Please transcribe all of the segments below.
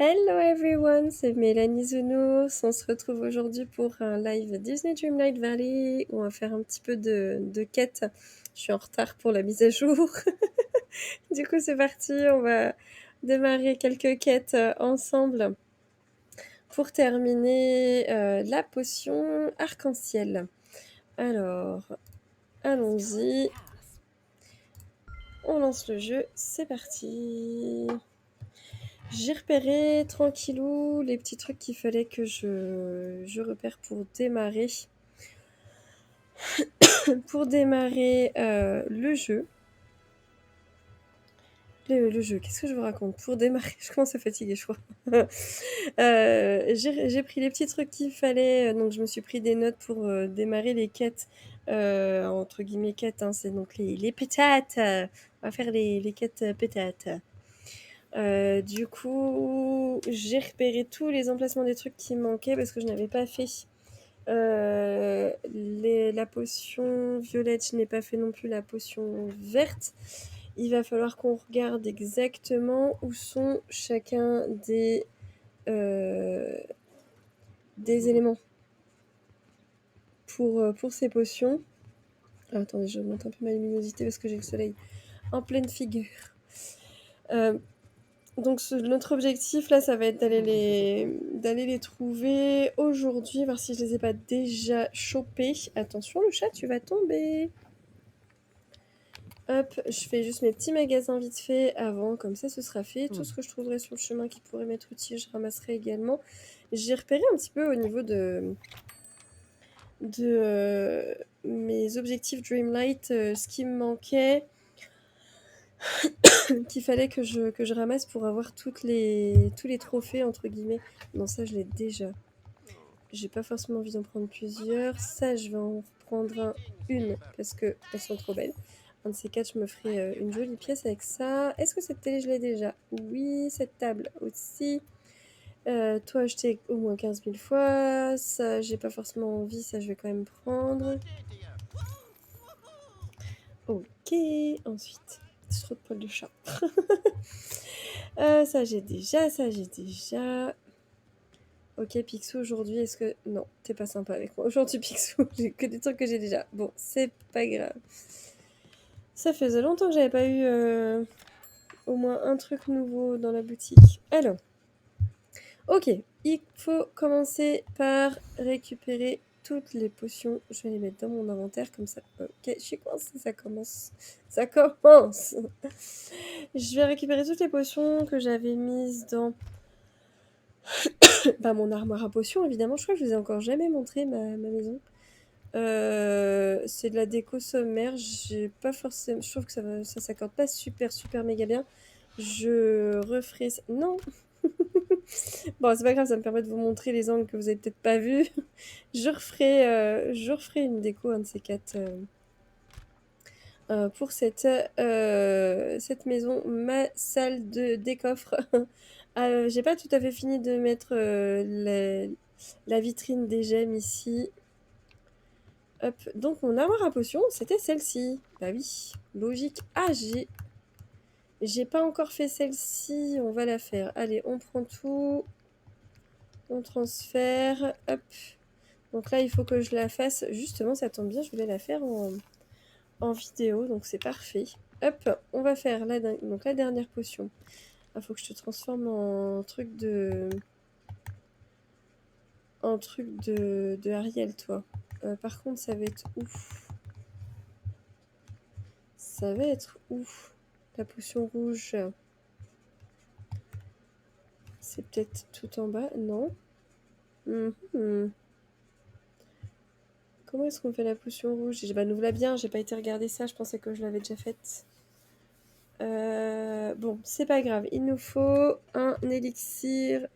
Hello everyone, c'est Mélanie Zounours. On se retrouve aujourd'hui pour un live Disney Dreamlight Valley où on va faire un petit peu de quête. Je suis en retard pour la mise à jour. Du coup, c'est parti, on va démarrer quelques quêtes ensemble pour terminer la potion arc-en-ciel. Alors, allons-y. On lance le jeu, c'est parti. J'ai repéré tranquillou les petits trucs qu'il fallait que je repère pour démarrer. Pour démarrer le jeu. Le jeu, qu'est-ce que je vous raconte? Pour démarrer, je commence à fatiguer, je crois. J'ai pris les petits trucs qu'il fallait, donc je me suis pris des notes pour démarrer les quêtes, entre guillemets quêtes, hein, c'est donc les pétates. On va faire les quêtes pétates. Du coup, j'ai repéré tous les emplacements des trucs qui manquaient parce que je n'avais pas fait la potion violette, je n'ai pas fait non plus la potion verte. Il va falloir qu'on regarde exactement où sont chacun des éléments pour ces potions. Ah, attendez, je monte un peu ma luminosité parce que j'ai le soleil en pleine figure. Donc notre objectif là, ça va être d'aller les trouver aujourd'hui, voir si je les ai pas déjà chopés. Attention le chat, tu vas tomber. Hop, je fais juste mes petits magasins vite fait avant, comme ça ce sera fait. Tout ce que je trouverai sur le chemin qui pourrait m'être utile, je ramasserai également. J'ai repéré un petit peu au niveau de mes objectifs Dreamlight, ce qui me manquait, qu'il fallait que je ramasse pour avoir tous les trophées entre guillemets. Non, ça je l'ai déjà. J'ai pas forcément envie d'en prendre plusieurs. Ça, je vais en prendre une parce que elles sont trop belles. Un de ces quatre, je me ferai une jolie pièce avec ça. Est-ce que cette télé, je l'ai déjà? Oui, cette table aussi. Toi, acheté au moins 15 000 fois. Ça, j'ai pas forcément envie. Ça, je vais quand même prendre. Ok, ensuite, trop de poils de chat. Ça, j'ai déjà. Ça, j'ai déjà. Ok, Picsou, aujourd'hui, est-ce que... Non, t'es pas sympa avec moi. Aujourd'hui, Picsou, j'ai que des trucs que j'ai déjà. Bon, c'est pas grave. Ça faisait longtemps que j'avais pas eu au moins un truc nouveau dans la boutique. Alors, ok, il faut commencer par récupérer toutes les potions. Je vais les mettre dans mon inventaire comme ça. Ok, je suis coincée, ça commence. Ça commence. Je vais récupérer toutes les potions que j'avais mises dans... Bah, mon armoire à potions, évidemment. Je crois que je vous ai encore jamais montré ma maison. C'est de la déco sommaire. J'ai pas forcément... Je trouve que ça s'accorde pas super méga bien. Je referai... Non. Bon, c'est pas grave, ça me permet de vous montrer les angles que vous avez peut-être pas vus. Je referai une déco, un de ces quatre, pour cette maison. Ma salle des coffres. J'ai pas tout à fait fini de mettre la vitrine des gemmes ici. Hop, donc mon armoire à potions, c'était celle-ci. Bah oui, logique. Ah, j'ai pas encore fait celle-ci, on va la faire. Allez, on prend tout. On transfère. Hop. Donc là, il faut que je la fasse. Justement, ça tombe bien, je voulais la faire en vidéo, donc c'est parfait. Hop, on va faire donc la dernière potion. Il faut que je te transforme en truc de... de Ariel, toi. Par contre, ça va être ouf. Ça va être ouf. La potion rouge. C'est peut-être tout en bas, non? Comment est-ce qu'on fait la potion rouge? Bah, nous-la bien, j'ai pas été regarder ça, je pensais que je l'avais déjà faite. Bon, c'est pas grave. Il nous faut un élixir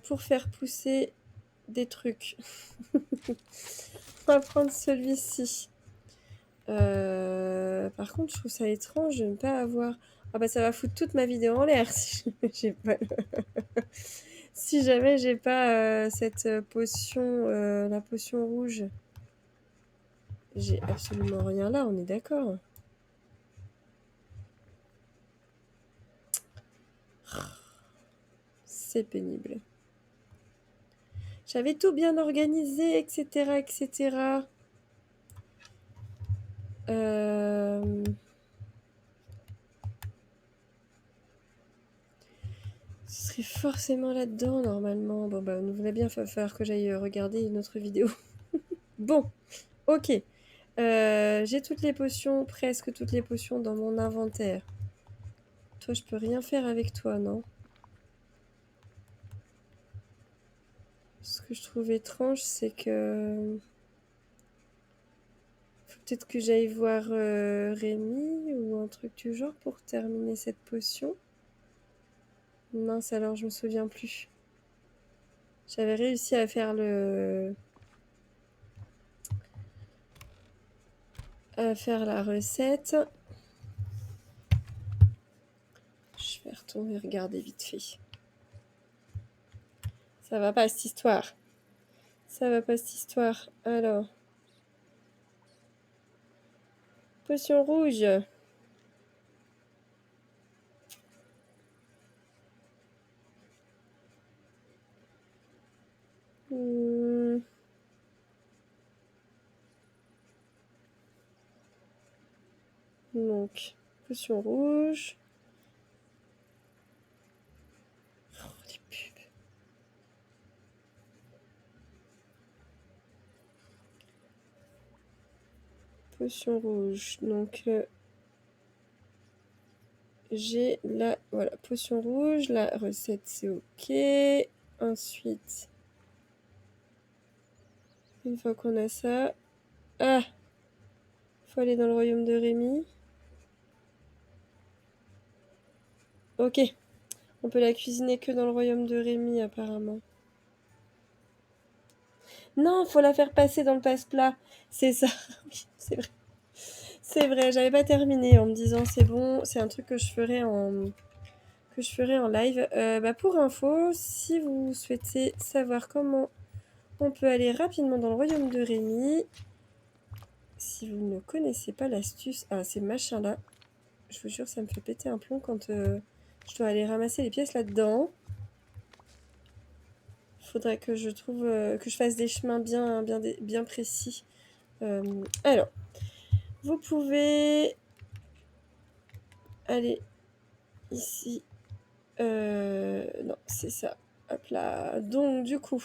pour faire pousser des trucs. On va prendre celui-ci. Par contre, je trouve ça étrange de ne pas avoir... Ah bah ça va foutre toute ma vidéo en l'air si j'ai pas... si jamais j'ai pas cette potion, la potion rouge. J'ai absolument rien là, on est d'accord. c'est pénible. J'avais tout bien organisé, etc., etc. Ce serait forcément là-dedans, normalement. Bon, bah, on va bien falloir que j'aille regarder une autre vidéo. Bon, ok. J'ai toutes les potions, presque toutes les potions dans mon inventaire. Toi, je peux rien faire avec toi, non? Ce que je trouve étrange, c'est que... Faut peut-être que j'aille voir Rémi ou un truc du genre pour terminer cette potion. Mince, alors je me souviens plus. J'avais réussi à faire à faire la recette. Je vais retourner regarder vite fait. Ça va pas cette histoire. Ça va pas cette histoire. Alors. Potion rouge. Donc, potion rouge. Oh, les pubs. Potion rouge. Donc, j'ai la... Voilà, potion rouge. La recette, c'est ok. Ensuite, une fois qu'on a ça... Ah! Faut aller dans le royaume de Rémi. Ok. On peut la cuisiner que dans le royaume de Rémi, apparemment. Non, faut la faire passer dans le passe-plat. C'est ça. Oui, c'est vrai. C'est vrai, j'avais pas terminé en me disant c'est bon, c'est un truc que je ferai en live. Pour info, si vous souhaitez savoir comment on peut aller rapidement dans le royaume de Rémi, si vous ne connaissez pas l'astuce, ces machins-là, je vous jure, ça me fait péter un plomb quand je dois aller ramasser les pièces là-dedans. Faudrait que je trouve, que je fasse des chemins bien précis. Alors, vous pouvez aller ici. Non, c'est ça. Hop là. Donc, du coup,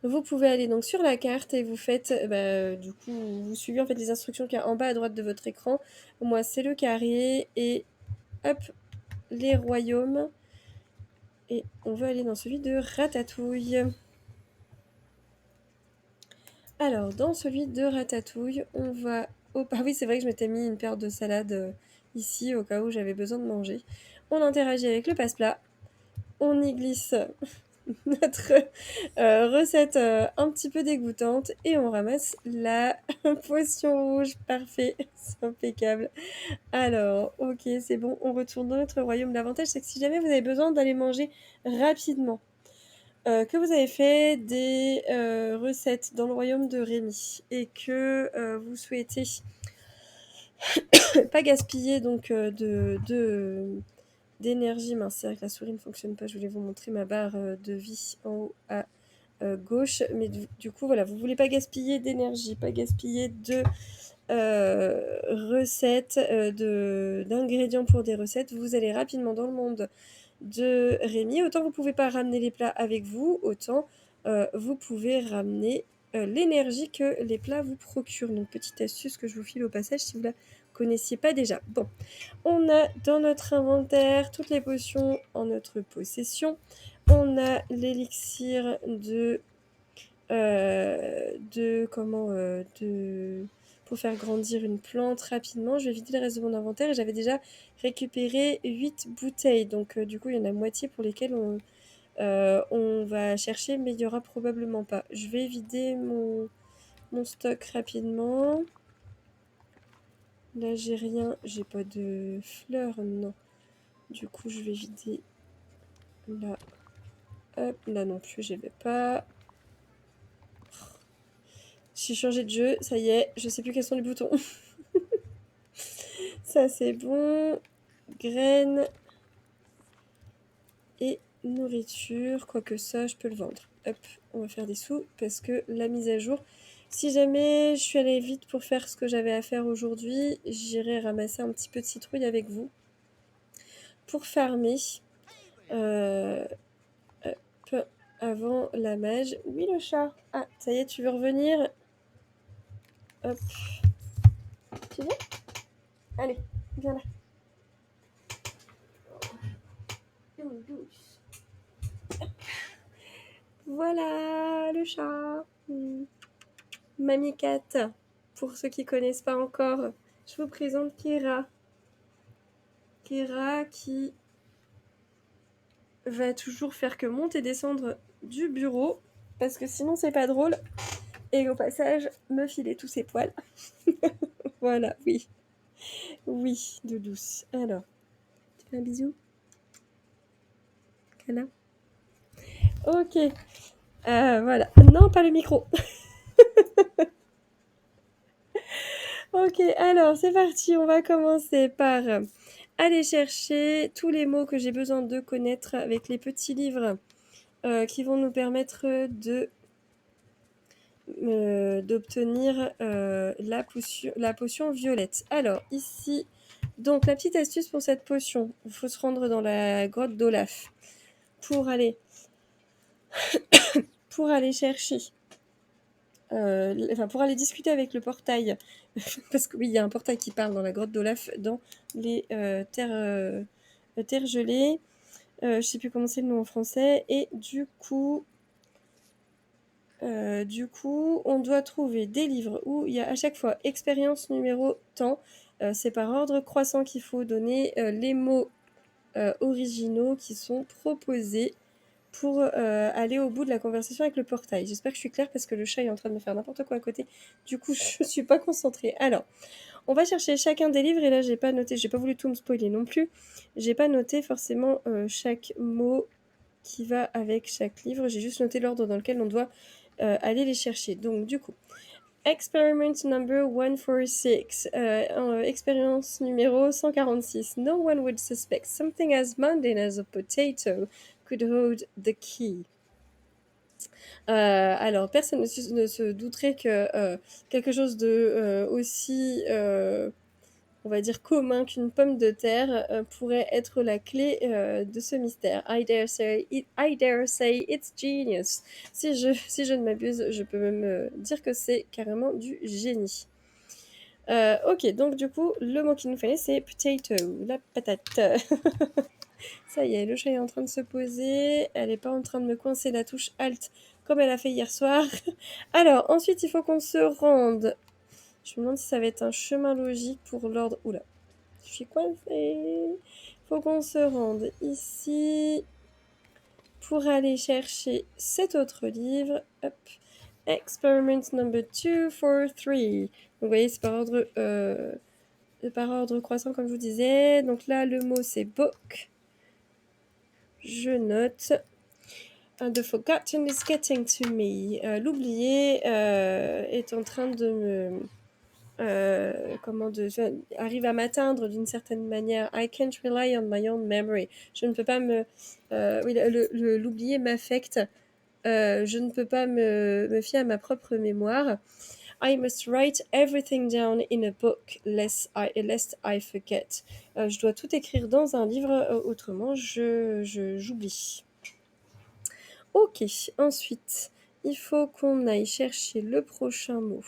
vous pouvez aller donc sur la carte et vous faites, du coup, vous suivez en fait les instructions qu'il y a en bas à droite de votre écran. Moi, c'est le carré et hop, les royaumes. Et on va aller dans celui de Ratatouille. Alors, dans celui de Ratatouille, on va... Ah oui, c'est vrai que je m'étais mis une paire de salades ici au cas où j'avais besoin de manger. On interagit avec le passe-plat. On y glisse notre recette un petit peu dégoûtante et on ramasse la potion rouge. Parfait, c'est impeccable. Alors, ok, c'est bon, on retourne dans notre royaume. L'avantage, c'est que si jamais vous avez besoin d'aller manger rapidement, que vous avez fait des recettes dans le royaume de Rémi et que vous souhaitez pas gaspiller donc d'énergie. Mince, c'est vrai que la souris ne fonctionne pas. Je voulais vous montrer ma barre de vie en haut à gauche. Mais du coup, voilà, vous voulez pas gaspiller d'énergie, pas gaspiller de recettes, d'ingrédients pour des recettes. Vous allez rapidement dans le monde de Rémi. Autant vous pouvez pas ramener les plats avec vous, autant vous pouvez ramener l'énergie que les plats vous procurent. Donc, petite astuce que je vous file au passage si vous la connaissiez pas déjà. Bon, on a dans notre inventaire toutes les potions en notre possession. On a l'élixir pour faire grandir une plante rapidement. Je vais vider le reste de mon inventaire et j'avais déjà récupéré 8 bouteilles. Donc du coup, il y en a moitié pour lesquelles on va chercher, mais il n'y aura probablement pas. Je vais vider mon stock rapidement. Là, j'ai rien. J'ai pas de fleurs, non. Du coup, je vais vider là. Hop, là non plus, je vais pas. J'ai changé de jeu, ça y est, je sais plus quels sont les boutons. Ça, c'est bon. Graines. Et nourriture, quoique ça, je peux le vendre. Hop, on va faire des sous parce que la mise à jour, si jamais je suis allée vite pour faire ce que j'avais à faire aujourd'hui, j'irai ramasser un petit peu de citrouille avec vous pour farmer hop, avant la mage. Oui, le chat. Ah, ça y est, tu veux revenir? Hop. Tu viens? Allez, viens là. Voilà le chat. Mamie Cat. Pour ceux qui connaissent pas encore, je vous présente Kira. Kira qui va toujours faire que monter et descendre du bureau parce que sinon c'est pas drôle. Et au passage, me filer tous ses poils. Voilà, oui. Oui, de douce. Alors, tu fais un bisou? Câlin? Ok. Voilà. Non, pas le micro. Ok, alors c'est parti. On va commencer par aller chercher tous les mots que j'ai besoin de connaître avec les petits livres qui vont nous permettre d'obtenir la potion violette. Alors, ici, donc la petite astuce pour cette potion, il faut se rendre dans la grotte d'Olaf pour aller chercher, pour aller discuter avec le portail, parce que oui, il y a un portail qui parle dans la grotte d'Olaf, dans les terres gelées. Je sais plus comment c'est le nom en français. Et du coup, on doit trouver des livres où il y a à chaque fois expérience numéro temps. C'est par ordre croissant qu'il faut donner les mots originaux qui sont proposés pour aller au bout de la conversation avec le portail. J'espère que je suis claire parce que le chat est en train de me faire n'importe quoi à côté. Du coup, je suis pas concentrée. Alors, on va chercher chacun des livres et là, j'ai pas noté, j'ai pas voulu tout me spoiler non plus. J'ai pas noté forcément chaque mot qui va avec chaque livre. J'ai juste noté l'ordre dans lequel on doit aller les chercher. Donc, du coup, Experiment number 146. Expérience numéro 146. No one would suspect something as mundane as a potato could hold the key. Alors, personne ne se douterait que quelque chose de aussi, on va dire, commun qu'une pomme de terre pourrait être la clé de ce mystère. I dare say it's genius. Si je ne m'abuse, je peux même dire que c'est carrément du génie. Ok, donc du coup, le mot qu'il nous fallait, c'est potato, la patate. Ça y est, le chat est en train de se poser. Elle n'est pas en train de me coincer la touche Alt comme elle a fait hier soir. Alors, ensuite, il faut qu'on se rende. Je me demande si ça va être un chemin logique pour l'ordre. Oula, je suis coincée. Il faut qu'on se rende ici pour aller chercher cet autre livre. Hop. Experiment number 243. Donc, vous voyez, c'est par ordre croissant, comme je vous disais. Donc là, le mot, c'est book. Je note. The forgotten is getting to me. L'oublié est en train de me... arrive à m'atteindre d'une certaine manière. I can't rely on my own memory. Je ne peux pas me... oui, l'oublié m'affecte. Je ne peux pas me fier à ma propre mémoire. I must write everything down in a book, lest I forget. Je dois tout écrire dans un livre, autrement j'oublie. Ok, ensuite, il faut qu'on aille chercher le prochain mot.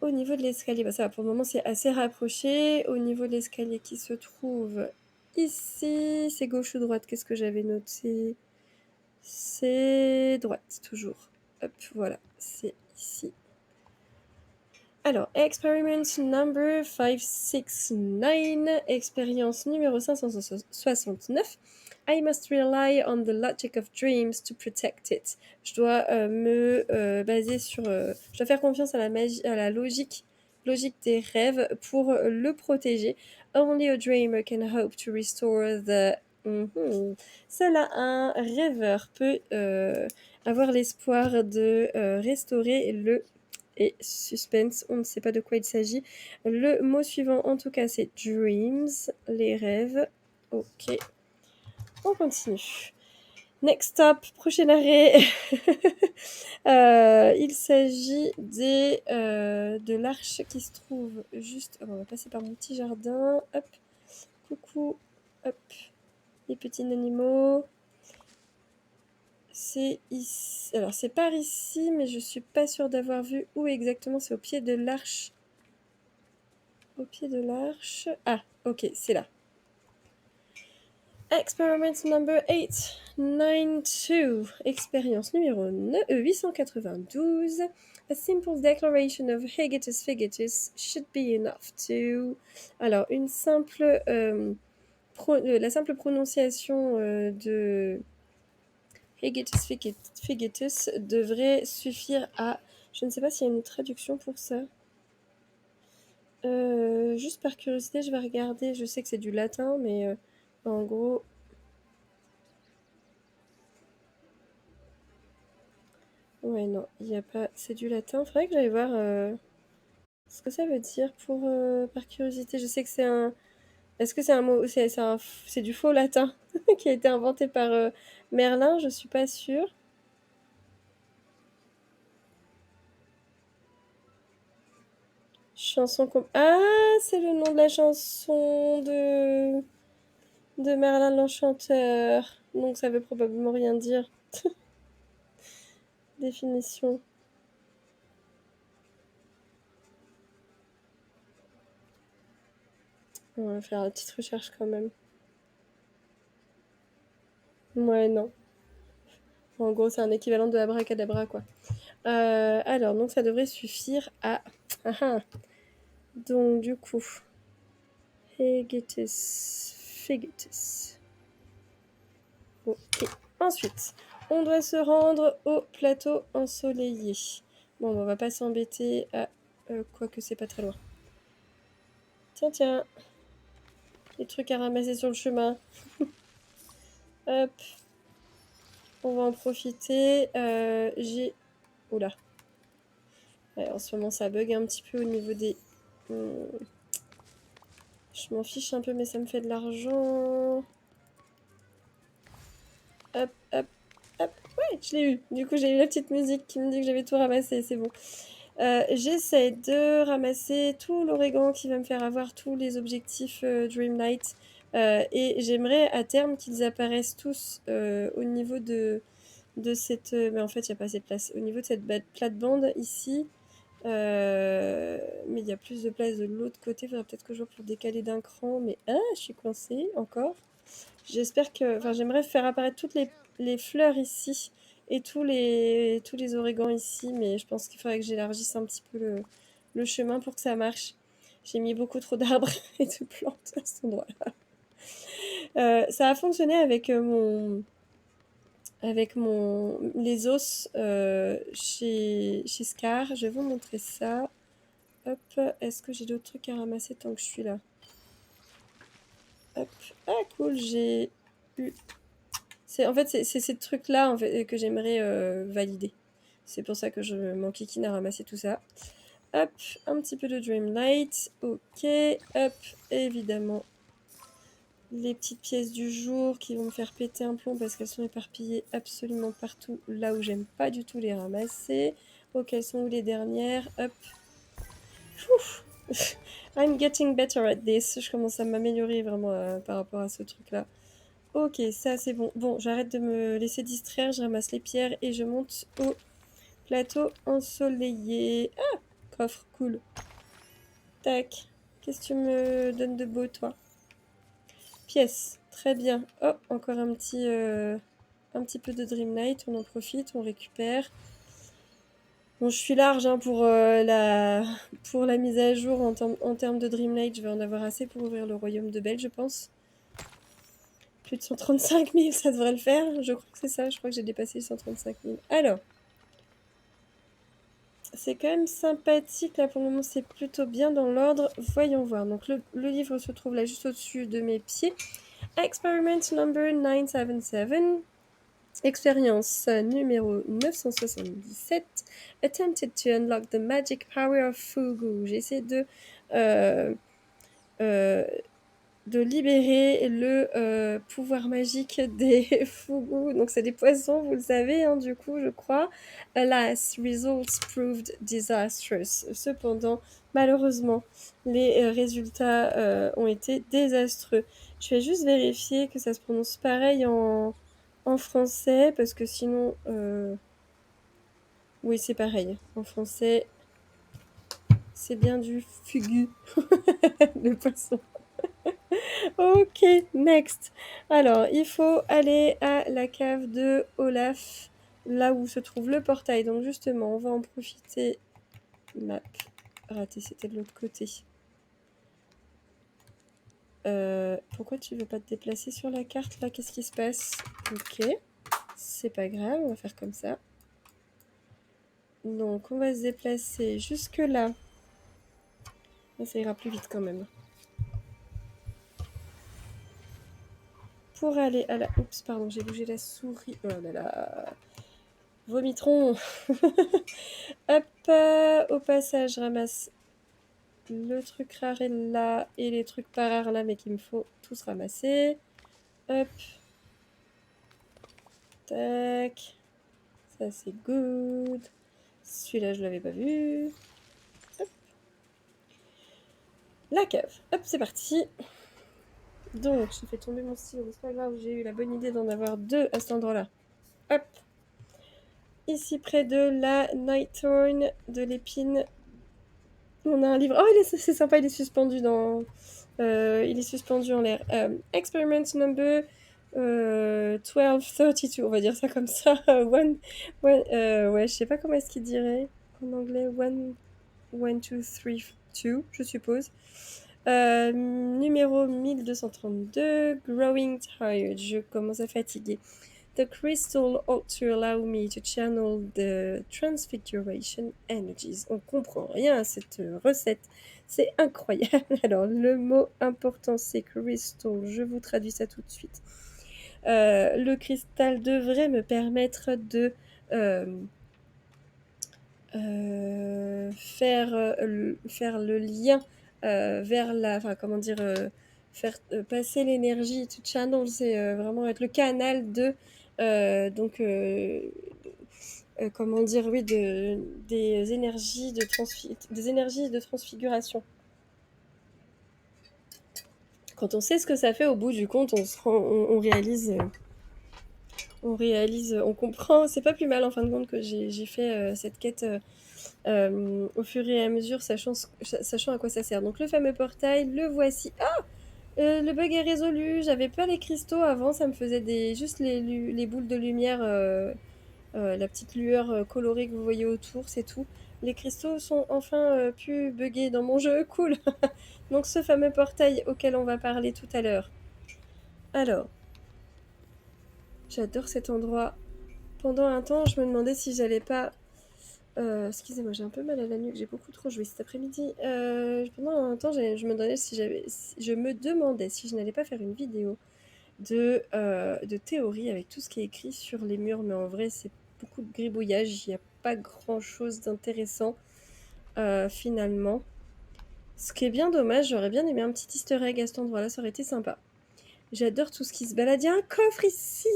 Au niveau de l'escalier, bah ça va, pour le moment c'est assez rapproché. Au niveau de l'escalier qui se trouve ici, c'est gauche ou droite? Qu'est-ce que j'avais noté? C'est droite, toujours. Hop, voilà, c'est ici. Alors, experiment number 569, expérience numéro 569. I must rely on the logic of dreams to protect it. Je dois me baser sur... je dois faire confiance à la logique des rêves pour le protéger. Only a dreamer can hope to restore the... Seul un rêveur peut avoir l'espoir de restaurer le... Et suspense, on ne sait pas de quoi il s'agit. Le mot suivant, en tout cas, c'est dreams, les rêves. Ok. on continue. Next stop, prochain arrêt. Il s'agit de l'arche qui se trouve juste... on va passer par mon petit jardin. Hop, coucou, hop, les petits animaux. C'est ici. Alors, c'est par ici, mais je suis pas sûre d'avoir vu où exactement. C'est au pied de l'arche. Au pied de l'arche. Ah, ok, c'est là. Experiment number 892. Expérience numéro 892. A simple declaration of Higitus Figitus should be enough to... Alors, la simple prononciation de Higitus Figitus devrait suffire à... Je ne sais pas s'il y a une traduction pour ça. Juste par curiosité, je vais regarder. Je sais que c'est du latin, mais en gros... Ouais, non, il n'y a pas... C'est du latin. Faudrait que j'aille voir ce que ça veut dire par curiosité. Je sais que c'est un... Est-ce que c'est un mot... C'est du faux latin qui a été inventé par Merlin, je suis pas sûre. Chanson... Ah, c'est le nom de la chanson de Merlin l'Enchanteur. Donc ça veut probablement rien dire. Définition. On va faire une petite recherche quand même. Ouais, non. En gros, c'est un équivalent de abracadabra, quoi. Alors, donc ça devrait suffire à... Ah, ah. Donc, du coup... Figitus. Ok. Ensuite, on doit se rendre au plateau ensoleillé. Bon, on va pas s'embêter à... quoique c'est pas très loin. Tiens, tiens. Les trucs à ramasser sur le chemin. Hop. On va en profiter. J'ai... Oula. Ouais, en ce moment, ça bug un petit peu au niveau des... Je m'en fiche un peu, mais ça me fait de l'argent. Hop, hop, hop. Ouais, je l'ai eu. Du coup, j'ai eu la petite musique qui me dit que j'avais tout ramassé. C'est bon. J'essaie de ramasser tout l'origan qui va me faire avoir tous les objectifs Dreamlight. Et j'aimerais à terme qu'ils apparaissent tous au niveau de cette... mais en fait, il n'y a pas assez de place. Au niveau de cette plate-bande ici. Mais il y a plus de place de l'autre côté. Il faudrait peut-être que je vois pour décaler d'un cran. Mais je suis coincée encore. J'espère que... Enfin, j'aimerais faire apparaître toutes les fleurs ici et tous les origans ici, mais je pense qu'il faudrait que j'élargisse un petit peu le chemin pour que ça marche. J'ai mis beaucoup trop d'arbres et de plantes à cet endroit-là. Ça a fonctionné avec les os chez Scar. Je vais vous montrer ça. Hop, est-ce que j'ai d'autres trucs à ramasser tant que je suis là? Hop, ah cool, j'ai eu... En fait, c'est ces trucs-là en fait, que j'aimerais valider. C'est pour ça que je m'enquiquine à ramasser tout ça. Hop, un petit peu de Dreamlight. Ok, hop, évidemment. Les petites pièces du jour qui vont me faire péter un plomb parce qu'elles sont éparpillées absolument partout, là où j'aime pas du tout les ramasser. Ok, elles sont où les dernières? Hop. Ouf. I'm getting better at this. Je commence à m'améliorer vraiment par rapport à ce truc-là. Ok, ça c'est bon. Bon, j'arrête de me laisser distraire, je ramasse les pierres et je monte au plateau ensoleillé. Ah, coffre, cool. Tac. Qu'est-ce que tu me donnes de beau, toi? Pièce, très bien. Oh, encore un petit peu de Dreamlight. On en profite, on récupère. Bon, je suis large hein, pour la mise à jour en termes de Dreamlight. Je vais en avoir assez pour ouvrir le royaume de Belle, je pense. Plus de 135 000, ça devrait le faire. Je crois que c'est ça. Je crois que j'ai dépassé les 135 000. Alors, c'est quand même sympathique. Là, pour le moment, c'est plutôt bien dans l'ordre. Voyons voir. Donc, le livre se trouve là, juste au-dessus de mes pieds. Experiment number 977. Expérience numéro 977. Attempted to unlock the magic power of Fugu. J'essaie de de libérer le pouvoir magique des Fugu. Donc c'est des poissons, vous le savez, hein, du coup, je crois. Alas, results proved disastrous. Cependant, malheureusement, les résultats ont été désastreux. Je vais juste vérifier que ça se prononce pareil en français, parce que sinon... Oui, c'est pareil. En français, c'est bien du fugu, le poisson. Ok, next. Alors, il faut aller à la cave de Olaf, là où se trouve le portail. Donc justement, on va en profiter. Map. Raté, c'était de l'autre côté. Pourquoi tu veux pas te déplacer sur la carte là? Qu'est-ce qui se passe? Ok, c'est pas grave, on va faire comme ça. Donc, on va se déplacer jusque là. Ça ira plus vite quand même. Pour aller à la... Oups, pardon, j'ai bougé la souris. Oh là là. Vomitron. Hop, au passage, je ramasse le truc rare est là et les trucs pas rares là, mais qu'il me faut tous ramasser. Hop. Tac. Ça, c'est good. Celui-là, je l'avais pas vu. Hop. La cave. Hop, c'est parti. Donc, j'ai fait tomber mon stylo. C'est pas grave, j'ai eu la bonne idée d'en avoir deux à cet endroit-là. Hop. Ici, près de la Nighthorn, de l'épine. On a un livre. Oh, c'est sympa, il est suspendu dans... il est suspendu en l'air. Experiment number 1232, on va dire ça comme ça. Ouais, je sais pas comment est-ce qu'il dirait en anglais. 1, 2, 3, 2, je suppose. Numéro 1232, Growing Tired. Je commence à fatiguer. The crystal ought to allow me to channel the transfiguration energies. On comprend rien à cette recette. C'est incroyable. Alors, le mot important, c'est crystal. Je vous traduis ça tout de suite. Le cristal devrait me permettre de faire le lien vers la... Enfin, comment dire... faire passer l'énergie to channel, c'est vraiment être le canal de... donc... comment dire, oui, des énergies des énergies de transfiguration. Quand on sait ce que ça fait au bout du compte, on réalise, on comprend. C'est pas plus mal en fin de compte que j'ai fait cette quête au fur et à mesure, sachant à quoi ça sert. Donc le fameux portail, le voici. Ah, le bug est résolu. J'avais pas les cristaux avant, ça me faisait juste les boules de lumière. La petite lueur colorée que vous voyez autour, c'est tout. Les cristaux sont enfin plus buggés dans mon jeu, cool. Donc ce fameux portail auquel on va parler tout à l'heure. Alors, j'adore cet endroit. Pendant un temps, je me demandais si j'allais pas... excusez-moi, j'ai un peu mal à la nuque, j'ai beaucoup trop joué cet après-midi. Pendant un temps, je me demandais si je n'allais pas faire une vidéo de théorie avec tout ce qui est écrit sur les murs, mais en vrai, c'est beaucoup de gribouillage, il n'y a pas grand-chose d'intéressant finalement. Ce qui est bien dommage, j'aurais bien aimé un petit easter egg à cet endroit-là, ça aurait été sympa. J'adore tout ce qui se balade. Il y a un coffre ici!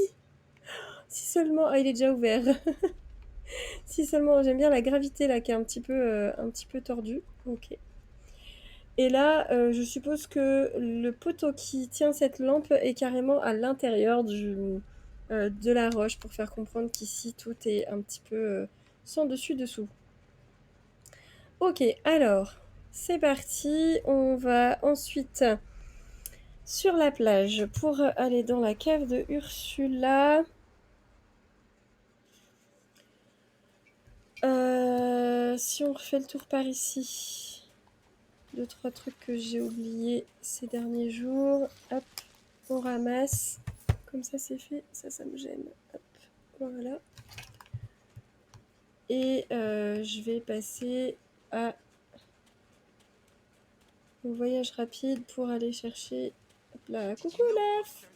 Si seulement... Ah, il est déjà ouvert. Si seulement... J'aime bien la gravité là, qui est un petit peu tordue. Ok. Et là, je suppose que le poteau qui tient cette lampe est carrément à l'intérieur de la roche pour faire comprendre qu'ici tout est un petit peu sans dessus-dessous. Ok, alors, c'est parti. On va ensuite sur la plage pour aller dans la cave de Ursula. Si on refait le tour par ici, 2-3 trucs que j'ai oubliés ces derniers jours. Hop, on ramasse. Comme ça, c'est fait. Ça me gêne. Hop, voilà. Et je vais passer à mon voyage rapide pour aller chercher... Hop là, coucou Olaf.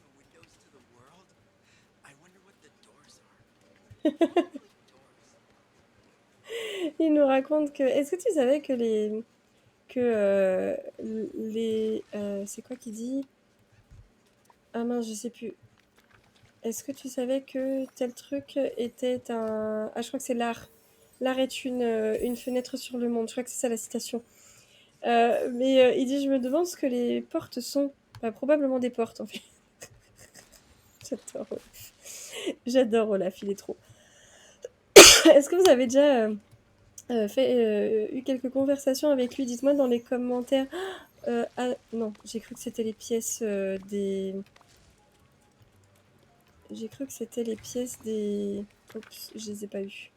Il nous raconte que... Est-ce que tu savais que les... c'est quoi qu'il dit? Ah mince, je sais plus. Est-ce que tu savais que tel truc était un... Ah, je crois que c'est l'art. L'art est une fenêtre sur le monde. Je crois que c'est ça la citation. Mais il dit, je me demande ce que les portes sont. Bah, probablement des portes, en fait. J'adore Olaf. J'adore Olaf, il est trop. Est-ce que vous avez déjà eu quelques conversations avec lui? Dites-moi dans les commentaires. Ah, non, j'ai cru que c'était les pièces des... J'ai cru que c'était les pièces des... Oups, je les ai pas eues.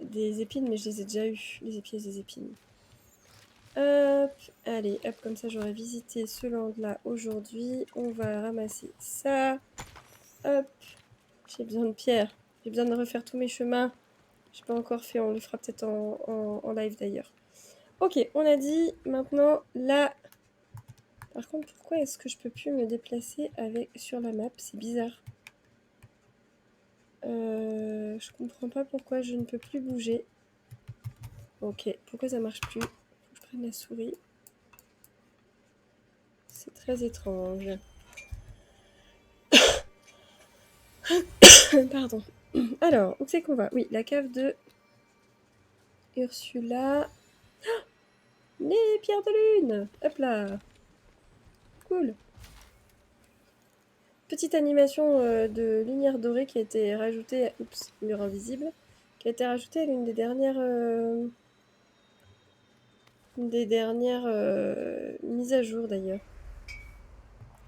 Des épines, mais je les ai déjà eues, les pièces des épines. Hop, allez, hop, comme ça j'aurais visité ce land-là aujourd'hui. On va ramasser ça. Hop, j'ai besoin de pierre. J'ai besoin de refaire tous mes chemins. J'ai pas encore fait, on le fera peut-être en live d'ailleurs. Ok, on a dit maintenant là. Par contre, pourquoi est-ce que je peux plus me déplacer sur la map? C'est bizarre. Je comprends pas pourquoi je ne peux plus bouger. Ok, pourquoi ça marche plus? Faut que je prenne la souris. C'est très étrange. Pardon. Alors, où c'est qu'on va? Oui, la cave de Ursula. Les pierres de lune! Hop là! Cool! Petite animation de lumière dorée qui a été rajoutée... Oups, mur invisible. Qui a été rajoutée à l'une des dernières... mises à jour d'ailleurs.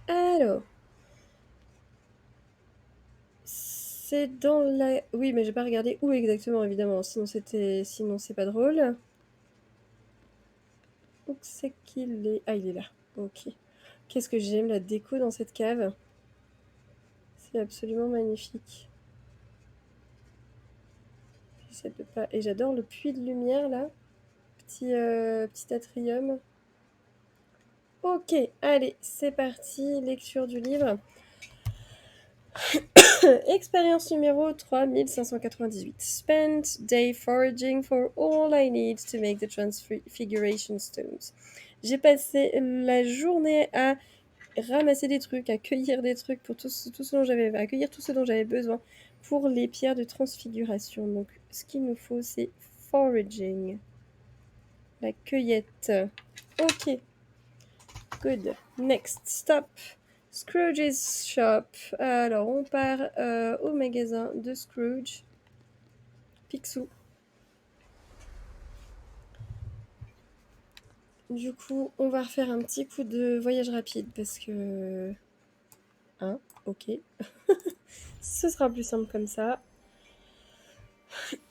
Alors... C'est dans la... Oui, mais j'ai pas regardé où exactement, évidemment. Sinon c'est pas drôle. Où c'est qu'il est? Ah, il est là. Ok. Qu'est-ce que j'aime la déco dans cette cave. C'est absolument magnifique. J'essaie de pas... Et j'adore le puits de lumière, là. Petit atrium. Ok, allez, c'est parti. Lecture du livre. Expérience numéro 3598. Spent day foraging for all I need to make the transfiguration stones. J'ai passé la journée à ramasser des trucs, à cueillir des trucs pour à cueillir tout ce dont j'avais besoin pour les pierres de transfiguration. Donc, ce qu'il nous faut, c'est foraging. La cueillette. Ok. Good. Next. Stop. Scrooge's Shop. Alors, on part au magasin de Scrooge. Picsou. Du coup, on va refaire un petit coup de voyage rapide parce que... Hein, ok. Ce sera plus simple comme ça.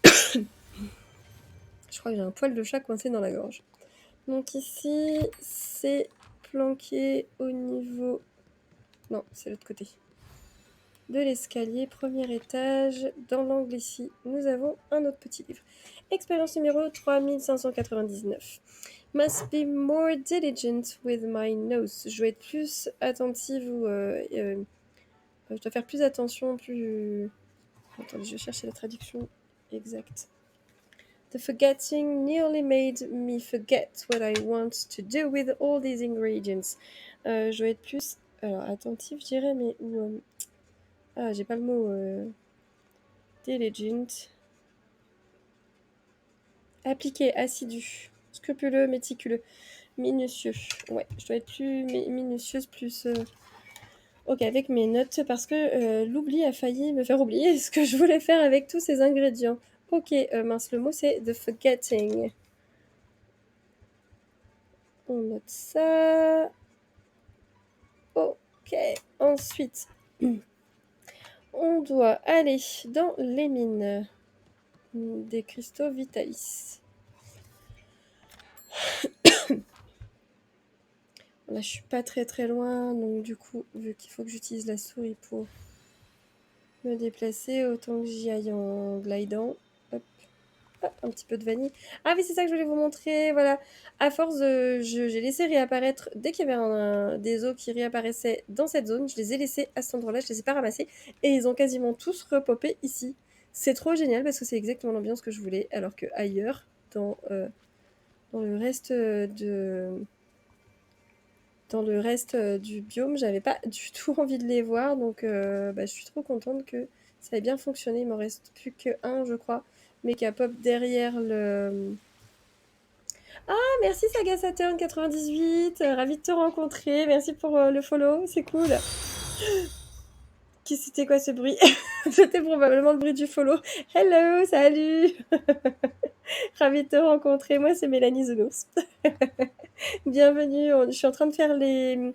Je crois que j'ai un poil de chat coincé dans la gorge. Donc ici, c'est planqué au niveau... Non, c'est l'autre côté. De l'escalier, premier étage. Dans l'angle ici, nous avons un autre petit livre. Expérience numéro 3599. Must be more diligent with my nose. Je dois être plus attentive ou... je dois faire plus attention, plus... Attendez, je vais chercher la traduction exacte. The forgetting nearly made me forget what I want to do with all these ingredients. Je dois être plus... Alors, attentive, je dirais, mais... Ah, j'ai pas le mot... Diligent. Appliqué, assidu. Scrupuleux, méticuleux. Minutieux. Ouais, je dois être plus minutieuse, plus... Ok, avec mes notes, parce que l'oubli a failli me faire oublier ce que je voulais faire avec tous ces ingrédients. Ok, mince, le mot c'est the forgetting. On note ça. Ok, ensuite, on doit aller dans les mines des cristaux Vitalis. Là, je suis pas très loin, donc du coup, vu qu'il faut que j'utilise la souris pour me déplacer, autant que j'y aille en glidant. Hop. Ah, un petit peu de vanille. Ah oui, c'est ça que je voulais vous montrer. Voilà. À force de... J'ai laissé réapparaître... Dès qu'il y avait des os qui réapparaissaient dans cette zone, je les ai laissés à cet endroit-là. Je les ai pas ramassés. Et ils ont quasiment tous repopé ici. C'est trop génial parce que c'est exactement l'ambiance que je voulais. Alors que ailleurs, dans le reste dans le reste du biome, j'avais pas du tout envie de les voir. Donc, je suis trop contente que ça ait bien fonctionné. Il m'en reste plus qu'un, je crois, mais qui a pop derrière le. Ah, merci Saga Saturn 98, ravi de te rencontrer. Merci pour le follow, c'est cool. C'était quoi ce bruit? C'était probablement le bruit du follow. Hello, salut. Ravi de te rencontrer. Moi, c'est Mélanie Zounours. Bienvenue. Je suis en train de faire les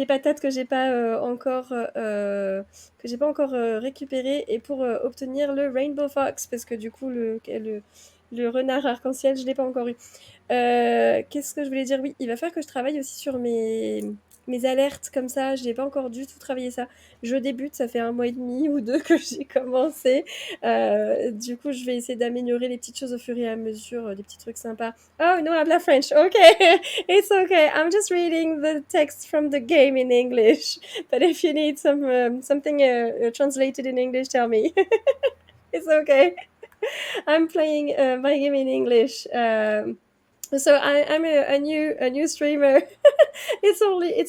patates que j'ai pas encore récupérées et pour obtenir le Rainbow Fox parce que du coup le renard arc-en-ciel je l'ai pas encore eu. Qu'est-ce que je voulais dire? Oui, il va falloir que je travaille aussi sur mes alertes comme ça. Je n'ai pas encore du tout travaillé ça. Je débute, ça fait 1 mois et demi ou 2 que j'ai commencé. Du coup, je vais essayer d'améliorer les petites choses au fur et à mesure, des petits trucs sympas. Oh, no habla French. Okay, it's okay. I'm just reading the text from the game in English. But if you need something translated in English, tell me. It's okay. I'm playing my game in English. So I'm a new streamer. It's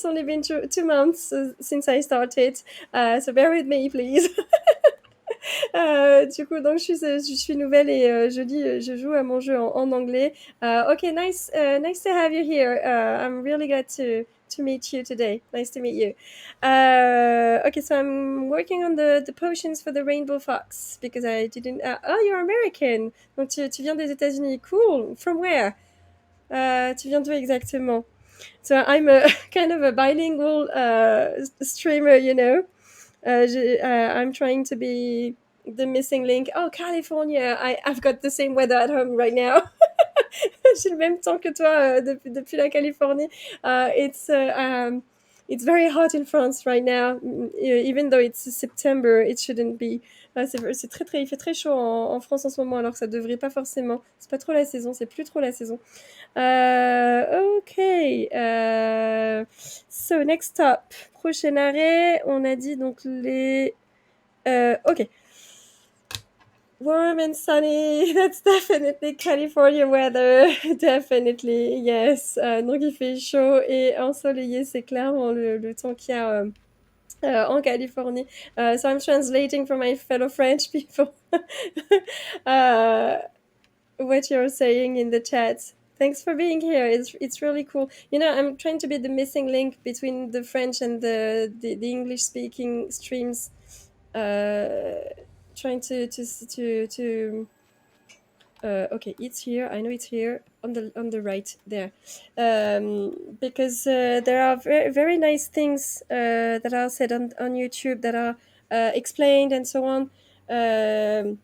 only been 2 months since I started. So bear with me, please. Du coup, donc je suis nouvelle et je joue à mon jeu en anglais. Okay, nice to have you here. I'm really glad to meet you today. Nice to meet you. Okay, so I'm working on the potions for the Rainbow Fox because I didn't. Oh, you're American. Donc tu viens des États-Unis. Cool. From where? Tu viens d'où exactement? So I'm a kind of a bilingual streamer, you know. I'm trying to be the missing link. Oh, California! I've got the same weather at home right now. J'ai le même temps que toi depuis la Californie. It's very hot in France right now. Even though it's September, it shouldn't be. Il fait très chaud en France en ce moment, alors que ça devrait pas forcément. C'est pas trop la saison, c'est plus trop la saison. Ok. So, next stop. Prochain arrêt, on a dit donc les. Ok. Warm and sunny, that's definitely California weather. Definitely, yes. Donc il fait chaud et ensoleillé, c'est clairement le temps qu'il y a en Californie. So I'm translating for my fellow French people what you're saying in the chat. Thanks for being here. It's really cool. You know, I'm trying to be the missing link between the French and the English speaking streams. Trying to okay, it's here. I know it's here on the right there, because there are very, very nice things that are said on YouTube that are explained and so on. That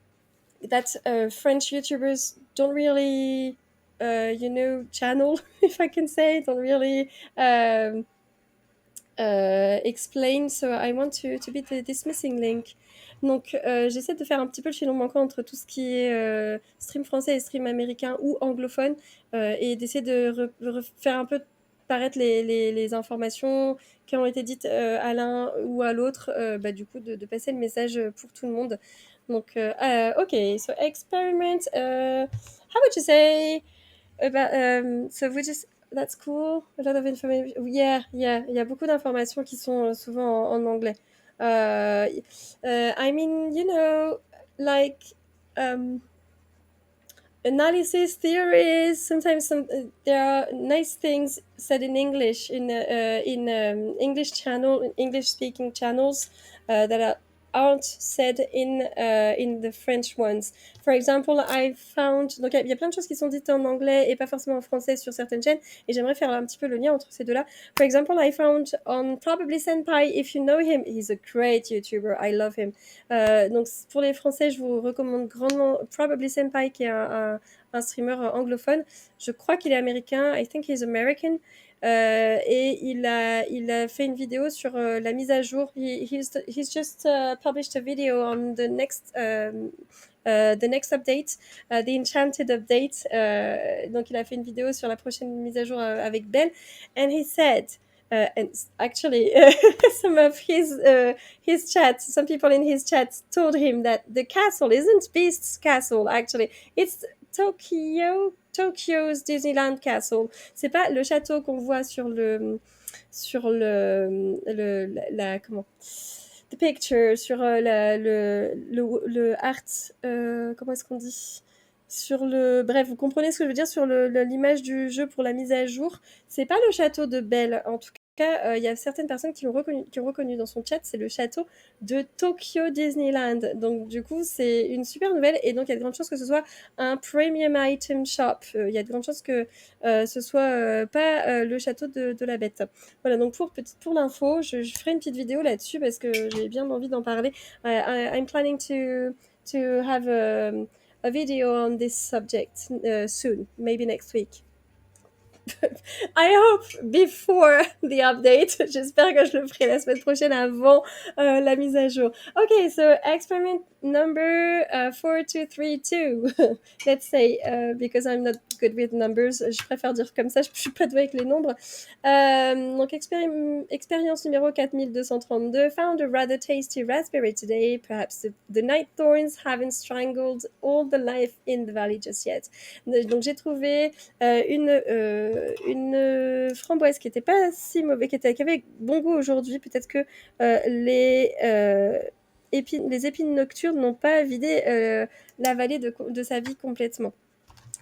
French YouTubers don't really, channel, if I can say, don't really explain. So I want to be this missing link. Donc j'essaie de faire un petit peu le filon manquant entre tout ce qui est stream français et stream américain ou anglophone, et d'essayer de refaire un peu paraître les informations qui ont été dites à l'un ou à l'autre, du coup de passer le message pour tout le monde. Donc okay, so experiment, how would you say about so we just that's cool. A lot of information. Yeah. Il y a beaucoup d'informations qui sont souvent en anglais. I mean, you know, like analysis theories. Sometimes there are nice things said in English in English speaking channels that aren't said in the French ones. For example, I found... Donc, il y a plein de choses qui sont dites en anglais et pas forcément en français sur certaines chaînes, et j'aimerais faire un petit peu le lien entre ces deux-là. For example, I found on Probably Senpai, if you know him, he's a great YouTuber, I love him. Donc, pour les Français, je vous recommande grandement Probably Senpai, qui est un streamer anglophone. Je crois qu'il est américain, I think he's American. Et il a fait une vidéo sur la mise à jour. He's just published a video on the next update, the Enchanted update. Donc il a fait une vidéo sur la prochaine mise à jour avec Ben, and he said, and actually some people in his chat told him that the castle isn't Beast's castle, actually it's Tokyo Tokyo's Disneyland Castle. C'est pas le château qu'on voit sur comment the picture, sur le art, comment est-ce qu'on dit, bref, vous comprenez ce que je veux dire, sur l'image du jeu pour la mise à jour. C'est pas le château de Belle, en tout cas, il y a certaines personnes qui ont reconnu dans son chat, c'est le château de Tokyo Disneyland. Donc du coup, c'est une super nouvelle, et donc il y a de grandes chances que ce soit un premium item shop. Il y a de grandes chances que ce soit pas le château de la bête. Voilà, donc pour l'info, je ferai une petite vidéo là-dessus parce que j'ai bien envie d'en parler. I'm planning to have a video on this subject soon, maybe next week. I hope before the update. J'espère que je le ferai la semaine prochaine avant la mise à jour. Okay, so experiment number 4232. Let's say, because I'm not good with numbers. Je préfère dire comme ça, je suis pas douée avec les nombres. Donc, expérience numéro 4232. Found a rather tasty raspberry today. Perhaps the night thorns haven't strangled all the life in the valley just yet. Donc, j'ai trouvé une framboise qui était pas si mauvaise, qui avait bon goût aujourd'hui. Peut-être que les épines nocturnes n'ont pas vidé la vallée de sa vie complètement.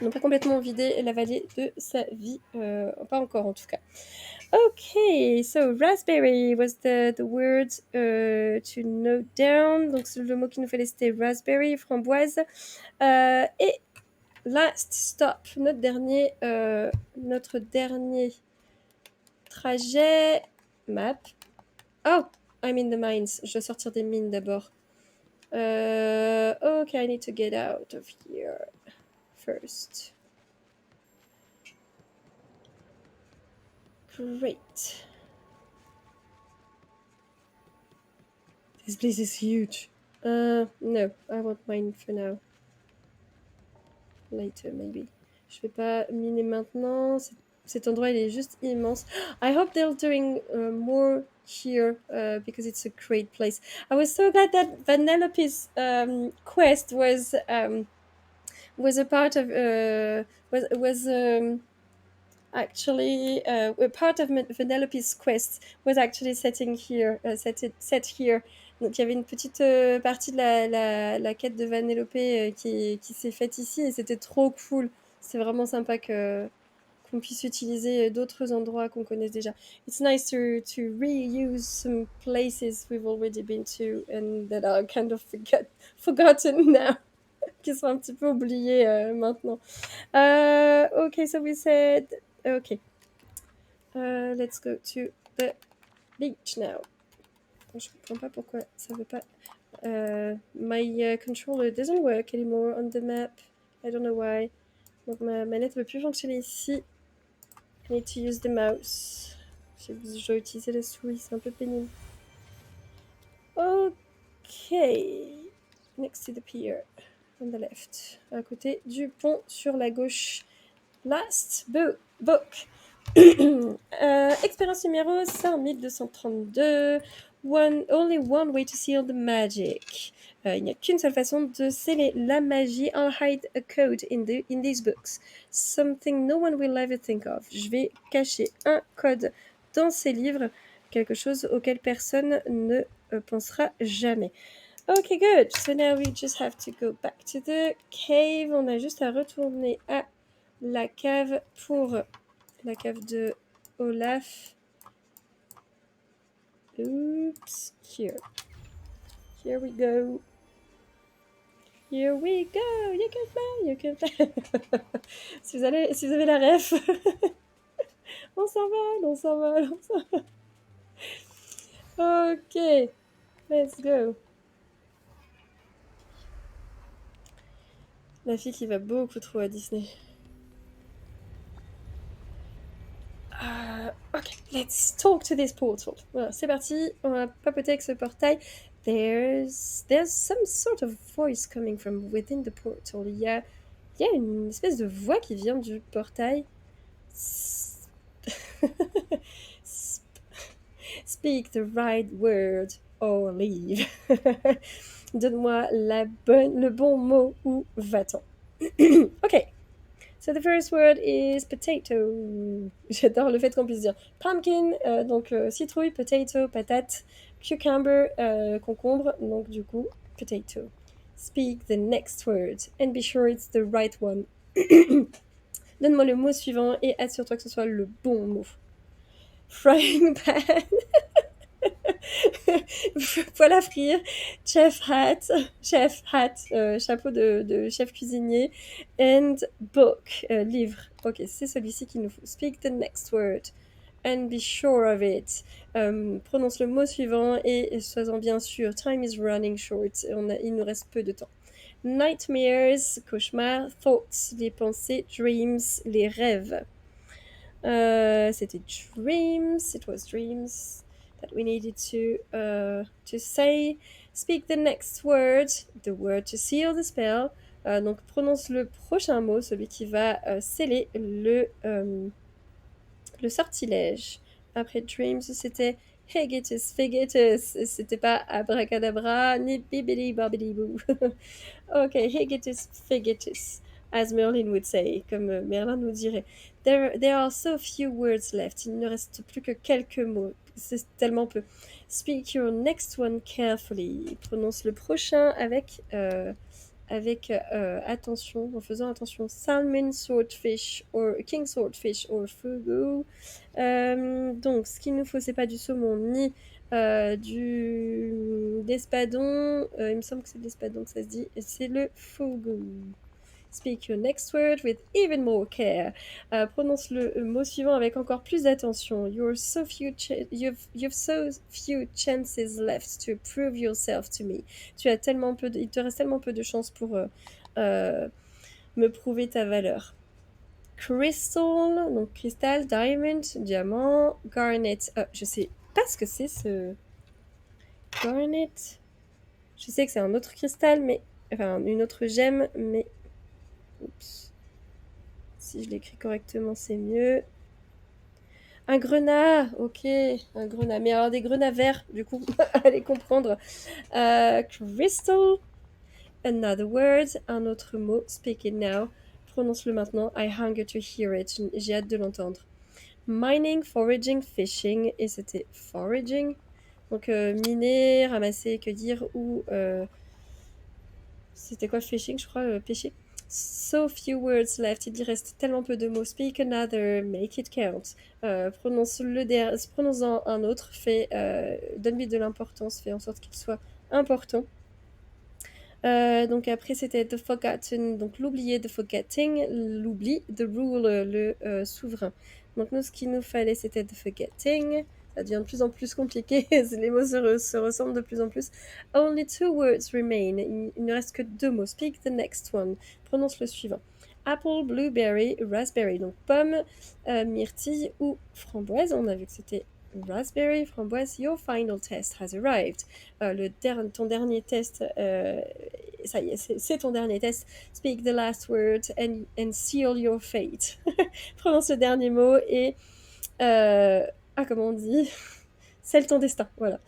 N'ont pas complètement vidé la vallée de sa vie, pas encore en tout cas. Okay, so raspberry was the word to note down. Donc le mot qui nous fallait c'était raspberry, framboise. Et last stop, notre dernier trajet map. Oh, I'm in the mines. Je dois sortir des mines d'abord. Okay, I need to get out of here first. Great. This place is huge. No, I won't mine for now. Later, maybe. Je vais pas miner maintenant. Cet endroit, il est juste immense. I hope they're doing more here because it's a great place. I was so glad that Vanellope's quest was a part of actually part of Vanellope's quest was actually set here. Donc il y avait une petite partie de la quête de Vanellope qui s'est faite ici, et c'était trop cool. C'est vraiment sympa qu'on puisse utiliser d'autres endroits qu'on connaisse déjà. It's nice to reuse some places we've already been to and that are kind of forgotten now, qui sont un petit peu oubliés maintenant. Okay, so we said, okay, let's go to the beach now. Je comprends pas pourquoi ça veut pas. My controller doesn't work anymore on the map. I don't know why. Donc ma manette ne veut plus fonctionner ici. I need to use the mouse. Je dois utiliser la souris, c'est un peu pénible. Ok. Next to the pier. On the left. À côté du pont sur la gauche. Last book. Expérience numéro 5232. Only one way to seal the magic. Il n'y a qu'une seule façon de sceller la magie. I'll hide a code in these books. Something no one will ever think of. Je vais cacher un code dans ces livres. Quelque chose auquel personne ne pensera jamais. Okay, good. So now we just have to go back to the cave. On a juste à retourner à la cave pour la cave de Olaf. Oops, here we go. Here we go. You can fly, you can fly. si vous avez la ref. on s'envole. Ok, let's go. La fille qui va beaucoup trop à Disney. Ok, let's talk to this portal. Voilà, c'est parti, on va papoter avec ce portail. There's some sort of voice coming from within the portal. Il y a une espèce de voix qui vient du portail. Speak the right word or leave. Donne-moi le bon mot ou va-t'en. Ok. So the first word is potato. J'adore le fait qu'on puisse dire pumpkin, donc citrouille, potato, patate, cucumber, concombre, donc du coup, potato. Speak the next word and be sure it's the right one. Donne-moi le mot suivant et assure-toi que ce soit le bon mot. Frying pan. Poêle à frire, chef hat, chapeau de chef cuisinier, and book, livre. Ok, c'est celui-ci qu'il nous faut. Speak the next word and be sure of it. Prononce le mot suivant et sois-en bien sûr. Time is running short. Il nous reste peu de temps. Nightmares, cauchemars, thoughts, les pensées, dreams, les rêves. C'était dreams. It was dreams that we needed to say. Speak the next word, the word to seal the spell. Donc prononce le prochain mot, celui qui va sceller le sortilège. Après dreams, c'était Hegetus, Fegetus. C'était pas abracadabra ni bibidi babidi boo. Ok, Hegetus, Fegetus, as Merlin would say, comme Merlin nous dirait. There are so few words left. Il ne reste plus que quelques mots. C'est tellement peu. Speak your next one carefully. Prononce le prochain avec attention, en faisant attention. Salmon, swordfish, or king swordfish, or fugu. Donc, ce qu'il nous faut, c'est pas du saumon ni d'espadon. Il me semble que c'est de l'espadon que ça se dit. Et c'est le fugu. Speak your next word with even more care. Prononce le mot suivant avec encore plus d'attention. You've so few chances left to prove yourself to me. Il te reste tellement peu de chances pour me prouver ta valeur. Crystal, donc cristal, diamond, diamant, garnet. Je sais pas ce que c'est ce garnet. Je sais que c'est un autre cristal, enfin une autre gemme, mais oups. Si je l'écris correctement, c'est mieux. Un grenat, ok, un grenat. Mais alors des grenats verts, du coup, allez comprendre. Crystal, another word, un autre mot. Speak it now. Prononce-le maintenant. I hunger to hear it. J'ai hâte de l'entendre. Mining, foraging, fishing. Et c'était foraging. Donc miner, ramasser, cueillir ou... c'était quoi fishing, je crois, pêcher. So few words left, il y reste tellement peu de mots. Speak another, make it count. Prononce-en un autre, donne-lui de l'importance, fais en sorte qu'il soit important. Donc après c'était the forgotten, donc l'oublié, the forgetting, l'oubli, the rule, le souverain. Donc nous ce qu'il nous fallait c'était the forgetting. Ça devient de plus en plus compliqué, les mots se ressemblent de plus en plus. Only two words remain, il ne reste que deux mots. Speak the next one, prononce le suivant. Apple, blueberry, raspberry, donc pomme, myrtille ou framboise. On a vu que c'était raspberry, framboise. Your final test has arrived. Ton dernier test, ça y est, c'est ton dernier test. Speak the last word and seal your fate. Prononce le dernier mot et comment on dit, scelle ton destin, voilà.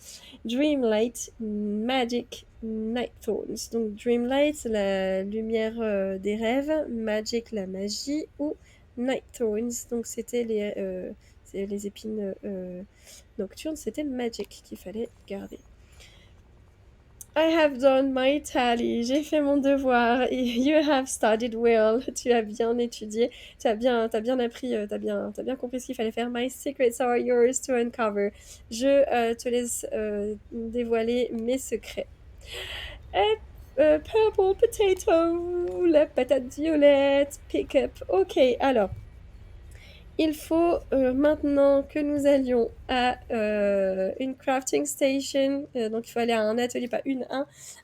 Dreamlight, magic, night thorns. Donc Dreamlight, la lumière des rêves, magic, la magie, ou night thorns, donc c'était les épines nocturnes, c'était magic qu'il fallait garder. I have done my tally. J'ai fait mon devoir. You have studied well. Tu as bien étudié. T'as bien appris. T'as bien compris ce qu'il fallait faire. My secrets are yours to uncover. Je te laisse dévoiler mes secrets. Purple potato. La patate violette. Pick up. Ok, alors. Il faut maintenant que nous allions à une crafting station. Donc il faut aller à un atelier, pas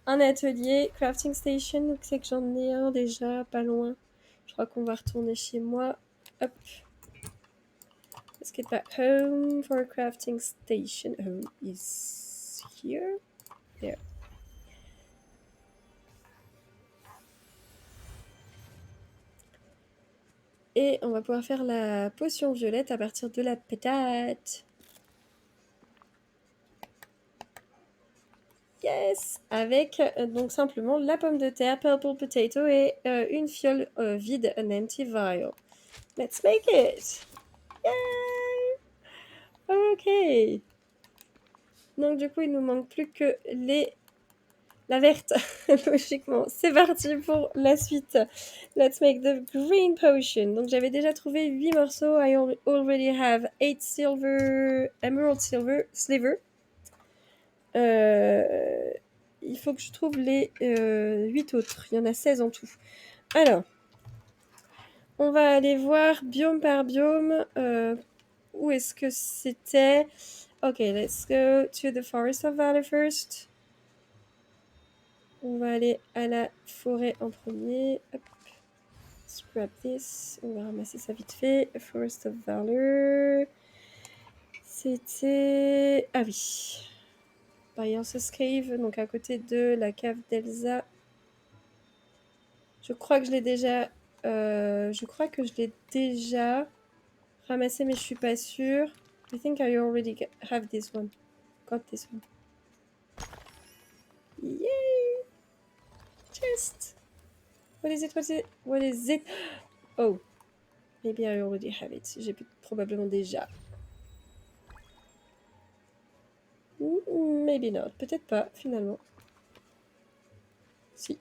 un atelier crafting station. Donc c'est que j'en ai un déjà, pas loin. Je crois qu'on va retourner chez moi. Hop. Let's get back home for a crafting station. Home is here. There. Et on va pouvoir faire la potion violette à partir de la patate. Yes! Avec donc simplement la pomme de terre, purple potato et une fiole vide, an empty vial. Let's make it! Yay! Ok. Donc du coup, il nous manque plus que la verte, logiquement. C'est parti pour la suite. Let's make the green potion. Donc j'avais déjà trouvé 8 morceaux. I already have 8 silver, emerald silver, sliver. Il faut que je trouve les 8 autres. Il y en a 16 en tout. Alors, on va aller voir biome par biome. Où est-ce que c'était? Ok, let's go to the Forest of Valor first. On va aller à la forêt en premier. Hop. Scrap this. On va ramasser ça vite fait. Forest of Valor. C'était... Ah oui. By Elsa's Cave, donc à côté de la cave d'Elsa. Je crois que je l'ai déjà... je crois que je l'ai déjà ramassé, mais je suis pas sûre. I think I already have this one. Got this one. Yay! Chest! What is it? What is it? What is it? Oh! Maybe I already have it. J'ai probablement déjà. Maybe not. Peut-être pas, finalement. Si.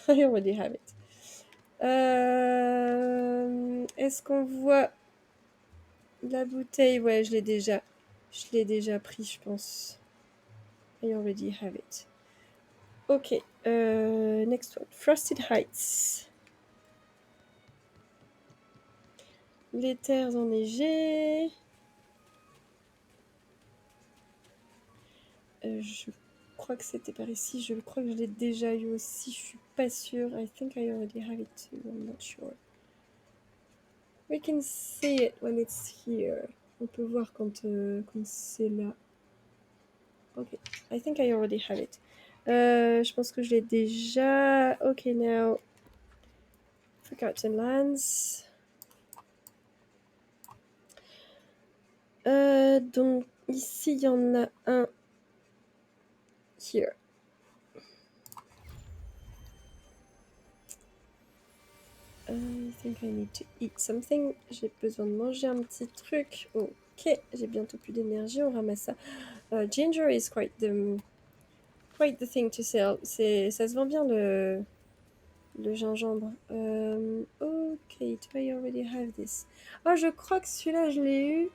I already have it. Est-ce qu'on voit la bouteille? Ouais, je l'ai déjà. Je l'ai déjà pris, je pense. I already have it. Ok. Next one. Frosted Heights. Les terres enneigées. Je crois que c'était par ici. Je crois que je l'ai déjà eu aussi. Je suis pas sûre. I think I already have it too. I'm not sure. We can see it when it's here. On peut voir quand c'est là. Ok. I think I already have it. Je pense que je l'ai déjà. Ok, now. Forgotten Lands. Donc, ici, il y en a un. Here. I think I need to eat something. J'ai besoin de manger un petit truc. Ok, j'ai bientôt plus d'énergie. On ramasse ça. Ginger is quite the thing to sell. Ça se vend bien le gingembre. Ok, do I already have this? Oh, je crois que celui-là, je l'ai eu.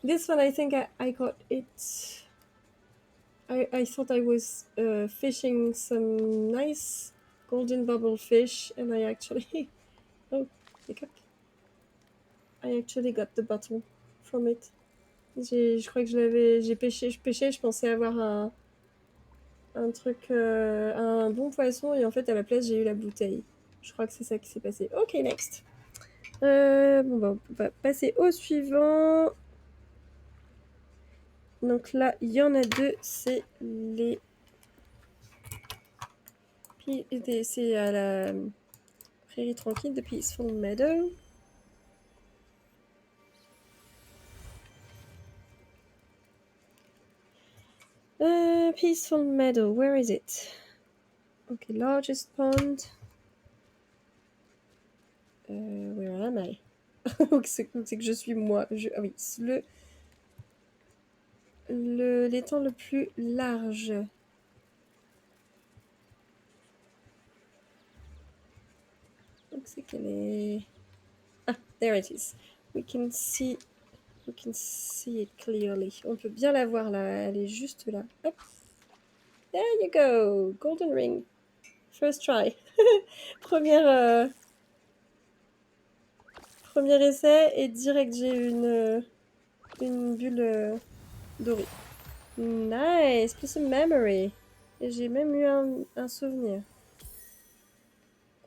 This one, I think I got it. I thought I was fishing some nice golden bubble fish, and I actually... oh, hiccup. I actually got the bottle from it. Je crois que j'ai pêché, je pensais avoir un truc, un bon poisson, et en fait, à la place, j'ai eu la bouteille. Je crois que c'est ça qui s'est passé. Ok, next. Bon, bah, on va passer au suivant. Donc là, il y en a deux, c'est les... C'est à la prairie tranquille de Peaceful Meadow. Peaceful Meadow, where is it? Okay, largest pond. Where am I? c'est que je suis moi. Ah oui, l'étang le plus large. Donc c'est qu'elle est... Ah, there it is. We can see it clearly. On peut bien la voir là. Elle est juste là. Hop. There you go. Golden ring. First try. Premier essai et direct j'ai une bulle dorée. Nice. Plus a memory. Et j'ai même eu un souvenir.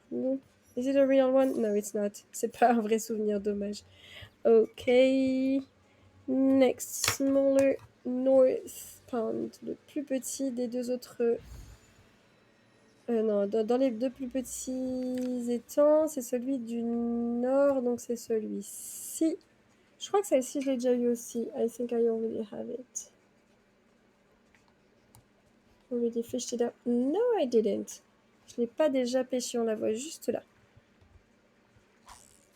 Cool. Is it a real one? No, it's not. C'est pas un vrai souvenir, dommage. Ok. Next, smaller North Pond. Le plus petit des deux autres... non, dans les deux plus petits étangs, c'est celui du nord, donc c'est celui-ci. Je crois que celle-ci, je l'ai déjà eu aussi. I think I already have it. Already fished it up. No, I didn't. Je l'ai pas déjà pêché, on la voit juste là.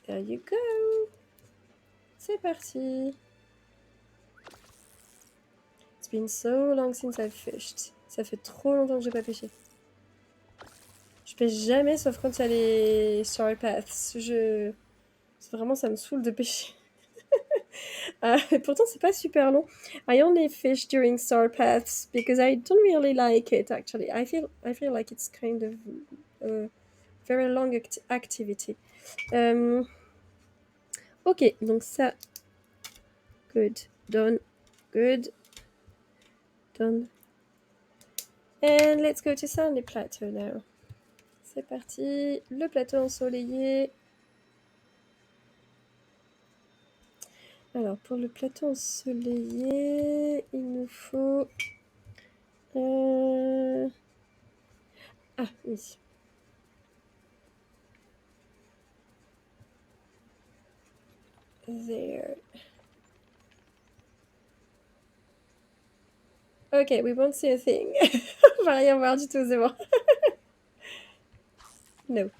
There you go. C'est parti. It's been so long since I've fished. Ça fait trop longtemps que j'ai pas pêché. Je pêche jamais sauf quand il y a les story paths. Vraiment, ça me saoule de pêcher. Pourtant, c'est pas super long. I only fish during star paths because I don't really like it. Actually, I feel like it's kind of a very long activity. Ok, donc ça, good, done, good, done. And let's go to Sandy Plateau now. C'est parti, le plateau ensoleillé. Alors, pour le plateau ensoleillé, il nous faut... Ah, oui. There. Ok, we won't see a thing. On va rien voir du tout, c'est bon. No.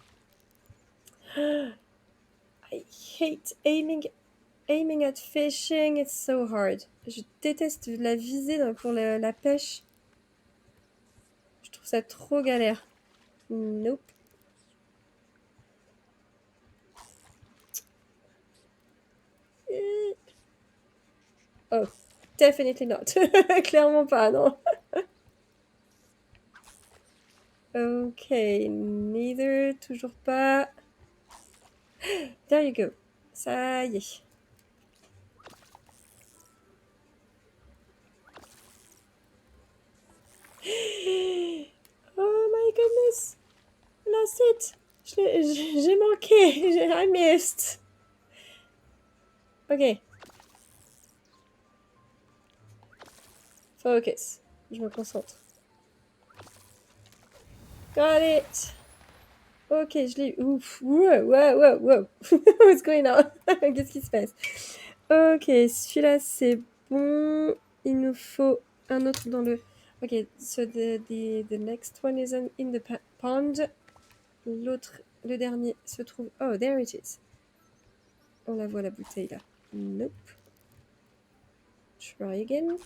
I hate aiming at fishing, it's so hard. Je déteste la visée pour la pêche. Je trouve ça trop galère. Nope. Oh, definitely not. Clairement pas, non. Ok, neither, toujours pas. There you go. Ça y est. Oh my goodness. Lost it. J'ai manqué. I missed. Ok. Focus. Je me concentre. Got it. Ok, je l'ai eu. Ouf. Wow. What's going on? Qu'est-ce qui se passe? Ok, celui-là, c'est bon. Il nous faut un autre dans le... Ok, so the next one is in the pond. L'autre, le dernier, se trouve... Oh, there it is. On la voit, la bouteille, là. Nope. Try again.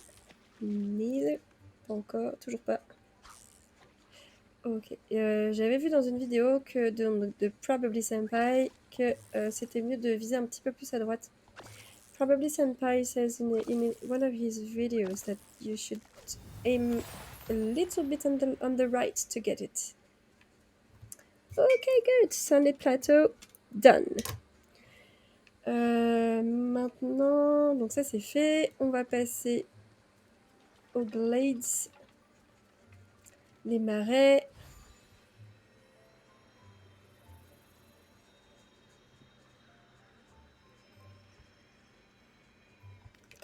Neither. Pas encore, toujours pas. Ok. J'avais vu dans une vidéo que de Probably Senpai que c'était mieux de viser un petit peu plus à droite. Probably Senpai says in one of his videos that you should aim a little bit on the right to get it. Okay, good. Sunday Plateau, done. Maintenant, donc ça c'est fait. On va passer aux glades, les marais.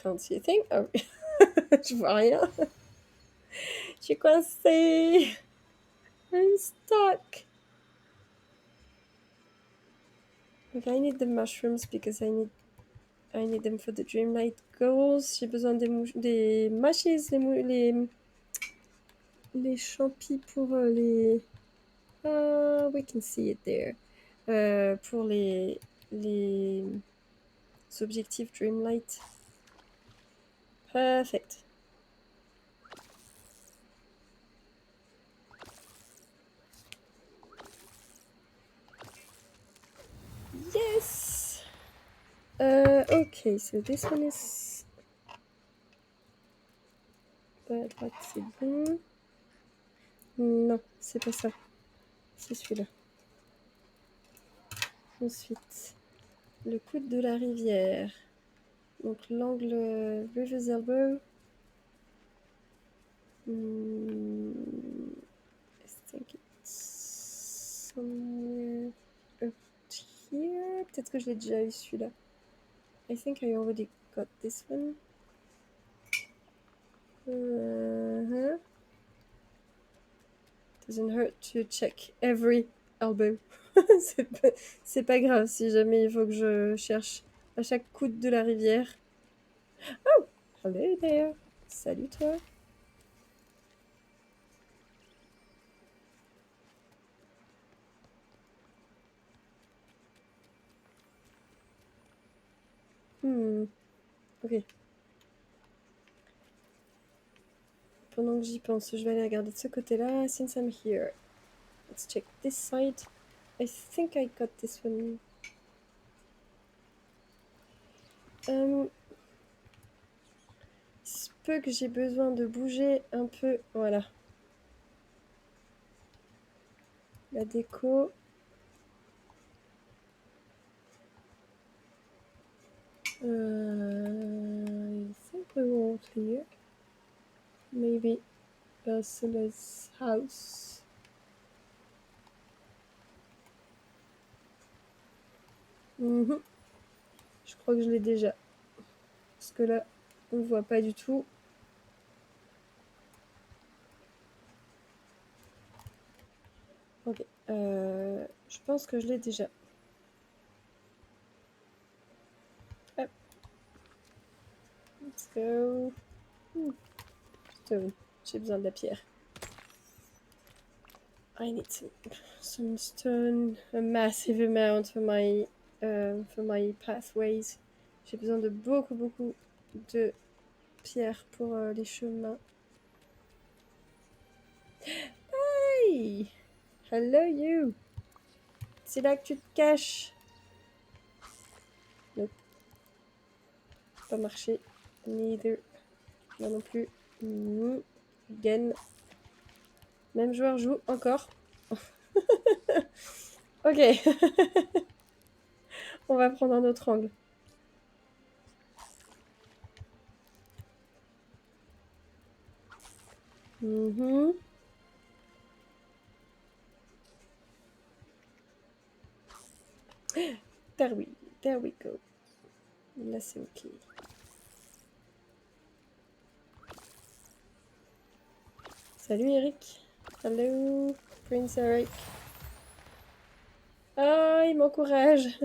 Can't see a thing. Oh. Je vois rien. Je suis coincée. I'm stuck. Okay, I need the mushrooms because I need them for the Dreamlight goals. J'ai besoin des mushies, les champis pour les... we can see it there. Pour les objectifs Dreamlight. Perfect. Yes! Okay, so this one is... à droite, c'est bon. Non, c'est pas ça. C'est celui-là. Ensuite, le coude de la rivière. Donc l'angle River's Elbow. I think it's somewhere up here. Peut-être que je l'ai déjà eu celui-là. I think I already got this one. Doesn't hurt to check every elbow. C'est pas grave si jamais il faut que je cherche à chaque coude de la rivière. Oh, hello there. Salut toi. Ok. Pendant que j'y pense, je vais aller regarder de ce côté-là. Since I'm here, let's check this side. I think I got this one. Il se peut que j'ai besoin de bouger un peu. Voilà. La déco. I think we won't here. Maybe Ursula's house. Je crois que je l'ai déjà. Parce que là, on ne voit pas du tout. Ok. Je pense que je l'ai déjà. Hop. Let's go. Stone. J'ai besoin de la pierre. I need some stone. A massive amount for my pathways. J'ai besoin de beaucoup de pierres pour les chemins. Hey! Hello you! C'est là que tu te caches. Nope. Pas marché. Neither. Moi non plus. Again. Même joueur joue encore. Ok. On va prendre un autre angle. There we go. Là, c'est ok. Salut Eric. Hello, Prince Eric. Ah, il m'encourage.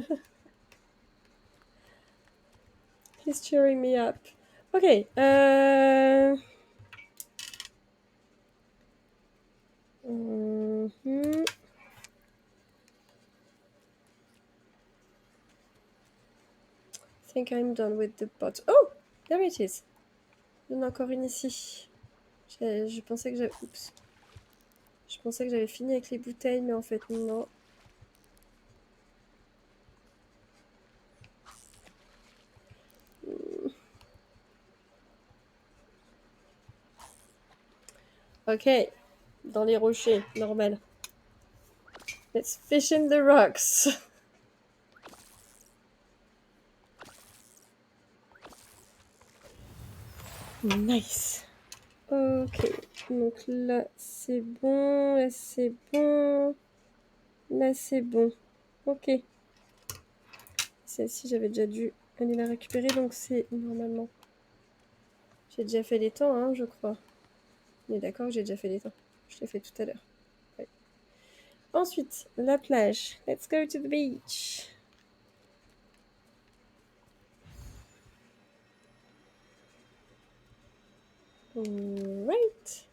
He's cheering me up. Ok. I think I'm done with the pot. Oh, there it is. Il y en a encore une ici. Je pensais que j'avais... Oups. Je pensais que j'avais fini avec les bouteilles, mais en fait, non. Ok. Dans les rochers, normal. Let's fish in the rocks. Nice. Ok. Donc là, c'est bon. Là, c'est bon. Là, c'est bon. Ok. Celle-ci, j'avais déjà dû aller la récupérer, donc c'est normalement... J'ai déjà fait les temps, hein, je crois. On est d'accord, j'ai déjà fait les temps. Je l'ai fait tout à l'heure. Ouais. Ensuite, la plage. Let's go to the beach. Right.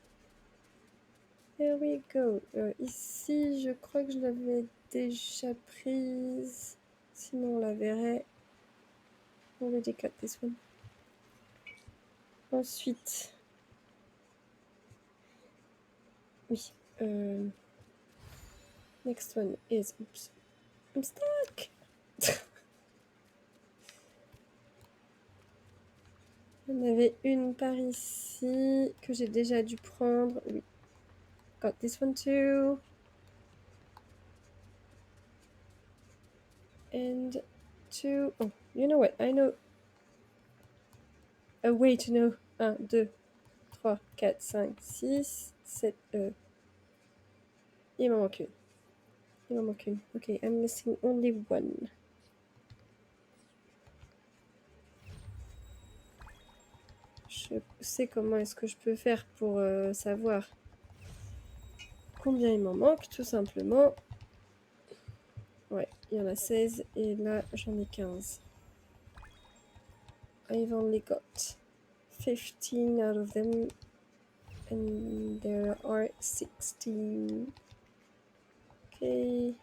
Here we go. Ici, je crois que je l'avais déjà prise. Sinon, on la verrait. Already cut this one. Ensuite. Oui. Next one is... Oops. I'm stuck. Il y en avait une par ici que j'ai déjà dû prendre. Oui. Got this one too. And two. Oh, you know what? I know a way to know. 1, 2, 3, 4, 5, 6, 7. Il m'en manque une. Ok, I'm missing only one. Je sais comment est-ce que je peux faire pour savoir combien il m'en manque, tout simplement. Ouais, il y en a 16 et là j'en ai 15. I've only got 15 out of them and there are 16. Ok.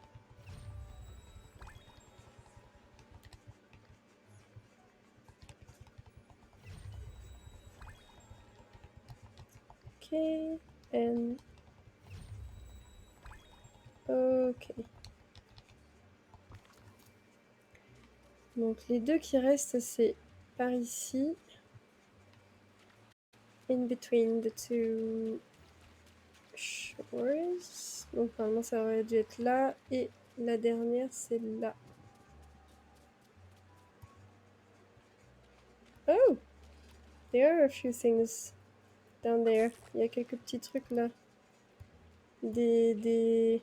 Ok. And... Ok. Donc les deux qui restent, c'est par ici. In between the two shores. Donc normalement ça aurait dû être là. Et la dernière, c'est là. Oh! There are a few things down there. Il y a quelques petits trucs là. Des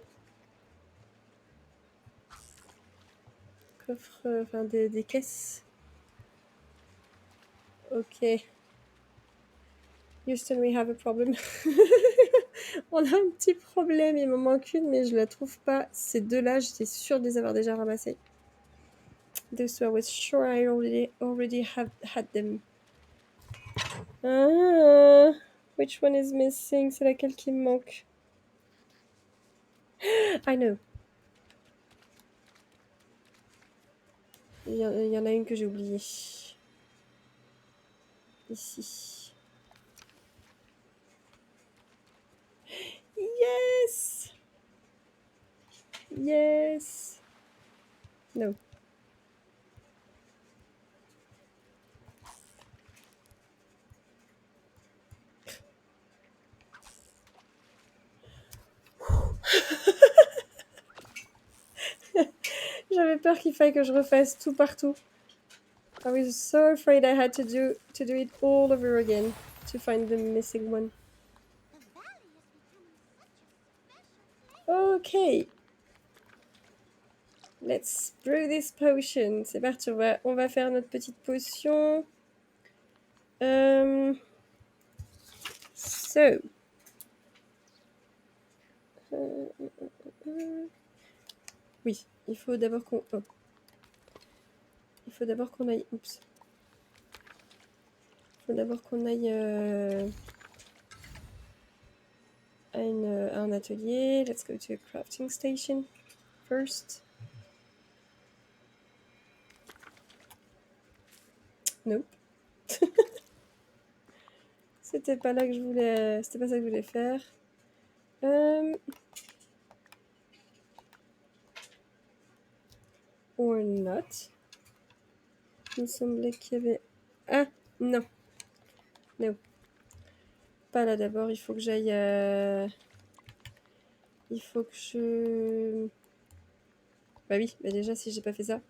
coffres, enfin des caisses. Ok. Houston, we have a problem. On a un petit problème, il me manque une, mais je la trouve pas. Ces deux-là, j'étais sûre de les avoir déjà ramassés. Those two, I was sure I already had them. Ah, which one is missing? C'est laquelle qui me manque? I know. Il y en a une que j'ai oubliée. Ici. Yes! Yes! No. J'avais peur qu'il faille que je refasse tout partout. I was so afraid I had to do it all over again to find the missing one. Okay. Let's brew this potion. C'est parti, on va faire notre petite potion. So. Oui, il faut d'abord qu'on... Oh. Il faut d'abord qu'on aille... Oups. Il faut d'abord qu'on aille à un atelier. Let's go to a crafting station first. Nope. C'était pas là que je voulais... C'était pas ça que je voulais faire. Or not. Il me semblait qu'il y avait... Ah, non. No. Pas là d'abord, il faut que j'aille... Il faut que je... Bah oui, bah déjà si j'ai pas fait ça.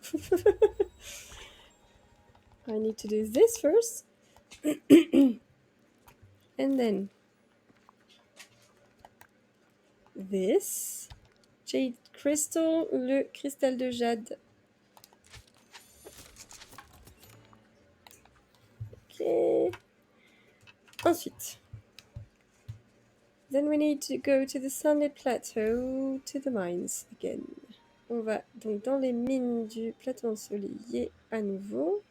I need to do this first. And then... This. Jade Crystal, le cristal de jade. Ok. Ensuite. Then we need to go to the Sunlit Plateau, to the mines again. On va donc dans les mines du plateau ensoleillé à nouveau.